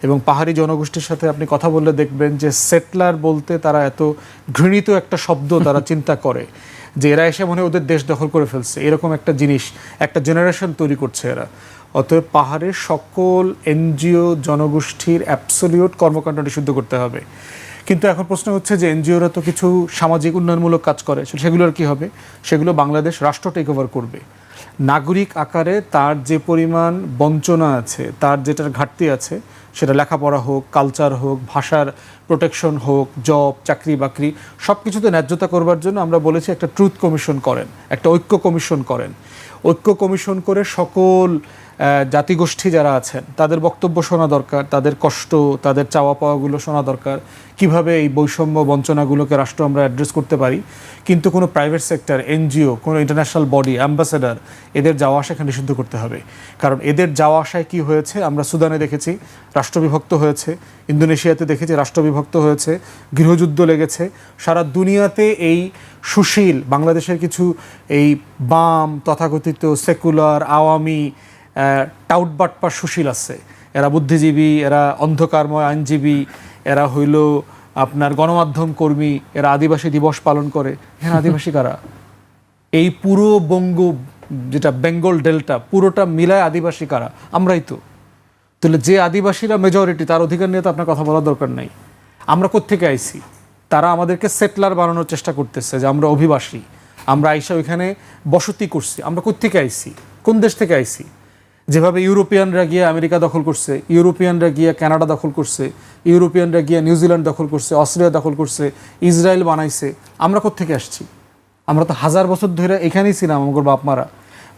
এবং পাহাড়ি জনগোষ্ঠীর সাথে আপনি কথা বললে দেখবেন যে সেটলার বলতে তারা এত ঘৃণিত একটা শব্দ তারা চিন্তা করে যে এরা এসে মনে হয় ওদের দেশ দখল করে ফেলছে, এরকম একটা জিনিস, একটা জেনারেশন তৈরি করছে এরা। অতএব পাহাড়ের সকল এনজিও জনগোষ্ঠীর অ্যাবসলিউট কর্মকাণ্ড নিষিদ্ধ করতে হবে। কিন্তু এখন প্রশ্ন হচ্ছে যে এনজিওরা তো কিছু সামাজিক উন্নয়নমূলক কাজ করে, সেগুলোর কি হবে? সেগুলো বাংলাদেশ রাষ্ট্র টেক ওভার করবে। নাগরিক আকারে তার যে পরিমাণ বঞ্চনা আছে, তার যেটার ঘাটতি আছে, সেটা লেখাপড়া হোক, কালচার হোক, ভাষার প্রোটেকশন হোক, জব, চাকরি বাকরি, সব কিছুতে ন্যায্যতা করবার জন্য আমরা বলেছি একটা ট্রুথ কমিশন করেন, একটা ঐক্য কমিশন করেন। ঐক্য কমিশন করে সকল জাতিগোষ্ঠী যারা আছেন তাদের বক্তব্য শোনা দরকার, তাদের কষ্ট, তাদের চাওয়া পাওয়াগুলো শোনা দরকার, কিভাবে এই বৈষম্য বঞ্চনাগুলোকে রাষ্ট্র আমরা অ্যাড্রেস করতে পারি। কিন্তু কোনো প্রাইভেট সেক্টর, এনজিও, কোনো ইন্টারন্যাশনাল বডি, অ্যাম্বাসেডার, এদের যাওয়া আসা এখানে নিষিদ্ধ করতে হবে। কারণ এদের যাওয়া আসায় কি হয়েছে আমরা সুদানে দেখেছি, রাষ্ট্রবিভক্ত হয়েছে। ইন্দোনেশিয়াতে দেখেছি রাষ্ট্রবিভক্ত হয়েছে, গৃহযুদ্ধ লেগেছে। সারা দুনিয়াতে এই সুশীল বাংলাদেশের কিছু এই বাম তথাকথিত সেকুলার আওয়ামী টাউটবাটপার সুশীল আছে, এরা বুদ্ধিজীবী, এরা অন্ধকারময় আইনজীবী, এরা হইল আপনার গণমাধ্যম কর্মী, এরা আদিবাসী দিবস পালন করে। হ্যাঁ, আদিবাসী কারা? এই পুরো বঙ্গ, যেটা বেঙ্গল ডেল্টা, পুরোটা মিলায় আদিবাসী কারা? আমরাই তো। তাহলে যে আদিবাসীরা মেজরিটি, তার অধিকার নিয়ে তো আপনার কথা বলার দরকার নাই। আমরা কোত্থেকে আইছি? তারা আমাদেরকে সেটলার বানানোর চেষ্টা করতেছে যে আমরা অভিবাসী, আমরা আইসা ওইখানে বসতি করছি। আমরা কোত্থেকে আইছি? কোন দেশ থেকে আইছি? যেভাবে ইউরোপিয়ানরা গিয়ে আমেরিকা দখল করছে, ইউরোপিয়ানরা গিয়ে কানাডা দখল করছে, ইউরোপিয়ানরা গিয়ে নিউজিল্যান্ড দখল করছে, অস্ট্রেলিয়া দখল করছে, ইসরায়েল বানাইছে, আমরা কোত্থেকে আসছি? আমরা তো হাজার বছর ধরে এখানেই ছিলাম। আমগর বাপ মারা,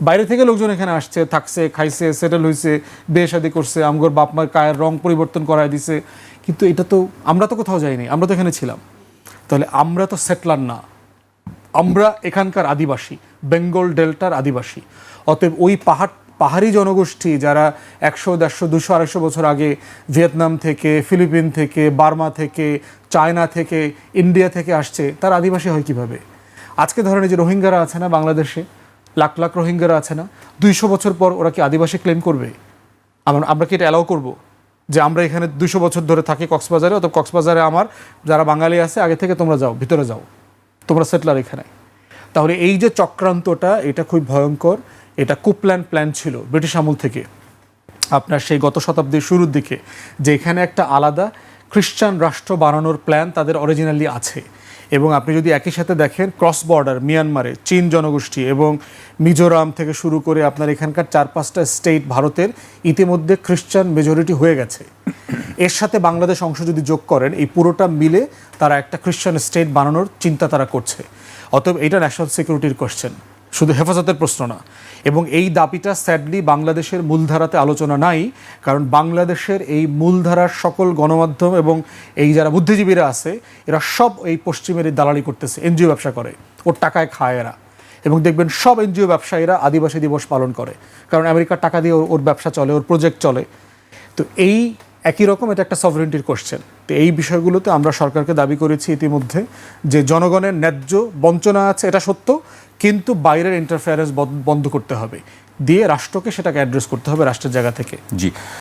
বাইরে থেকে লোকজন এখানে আসছে, থাকছে, খাইছে, সেটেল হয়েছে, বিয়ে শাদী করছে, আমগর বাপ মার কায়ের রং পরিবর্তন করায় দিছে। কিন্তু এটা তো আমরা তো কোথাও যাইনি, আমরা তো এখানে ছিলাম। তাহলে আমরা তো সেটলার না, আমরা এখানকার আদিবাসী, বেঙ্গল ডেল্টার আদিবাসী। অতএব ওই পাহাড়ি জনগোষ্ঠী যারা 100, 150, 200, 250 বছর আগে ভিয়েতনাম থেকে, ফিলিপিন থেকে, বার্মা থেকে, চায়না থেকে, ইন্ডিয়া থেকে আসছে, তার আদিবাসী হয় কিভাবে? আজকে ধরেন এই যে রোহিঙ্গারা আছে না বাংলাদেশে, লাখ লাখ রোহিঙ্গারা আছে না, 200 বছর পর ওরা কি আদিবাসী ক্লেম করবে? আমরা কি এটা অ্যালাউ করবো যে আমরা এখানে 200 বছর ধরে থাকি কক্সবাজারে, অথবা কক্সবাজারে আমার যারা বাঙালি আছে আগে থেকে, তোমরা যাও, ভিতরে যাও, তোমরা সেটলার এখানে? তাহলে এই যে চক্রান্তটা, এটা খুব ভয়ঙ্কর। এটা প্ল্যান ছিল ব্রিটিশ আমল থেকে, আপনার সেই গত শতাব্দীর শুরুর দিকে, যে এখানে একটা আলাদা খ্রিস্টান রাষ্ট্র বানানোর প্ল্যান তাদের অরিজিনালি আছে। এবং আপনি যদি একই সাথে দেখেন ক্রস বর্ডার মিয়ানমারে চীন জনগোষ্ঠী এবং মিজোরাম থেকে শুরু করে আপনার এখানকার 4-5টা স্টেট ভারতের ইতিমধ্যে খ্রিস্টান মেজরিটি হয়ে গেছে। এর সাথে বাংলাদেশ অংশ যদি যোগ করেন, এই পুরোটা মিলে তারা একটা খ্রিস্টান স্টেট বানানোর চিন্তা তারা করছে। অতএব এটা ন্যাশনাল সিকিউরিটির কোশ্চেন, শুধু হেফাজতের প্রশ্ন না। এবং এই দাবিটা স্যাডলি বাংলাদেশের মূলধারাতে আলোচনা নাই, কারণ বাংলাদেশের এই মূলধারার সকল গণমাধ্যম এবং এই যারা বুদ্ধিজীবীরা আছে, এরা সব এই পশ্চিমের দালালি করতেছে, এনজিও ব্যবসা করে, ওর টাকায় খায় এরা। এবং দেখবেন সব এনজিও ব্যবসায়ীরা আদিবাসী দিবস পালন করে, কারণ আমেরিকার টাকা দিয়ে ওর ব্যবসা চলে, ওর প্রজেক্ট চলে। তো এই একই রকম এটা একটা সভারেন্টির কোশ্চেন। তো এই বিষয়গুলোতে আমরা সরকারকে দাবি করেছি ইতিমধ্যে যে জনগণের ন্যায্য বঞ্চনা আছে, এটা সত্য, কিন্তু বাইরের ইন্টারফেয়ারেন্স বন্ধ করতে হবে, দিয়ে রাষ্ট্রকে সেটাকে অ্যাড্রেস করতে হবে রাষ্ট্রের জায়গা থেকে। জি।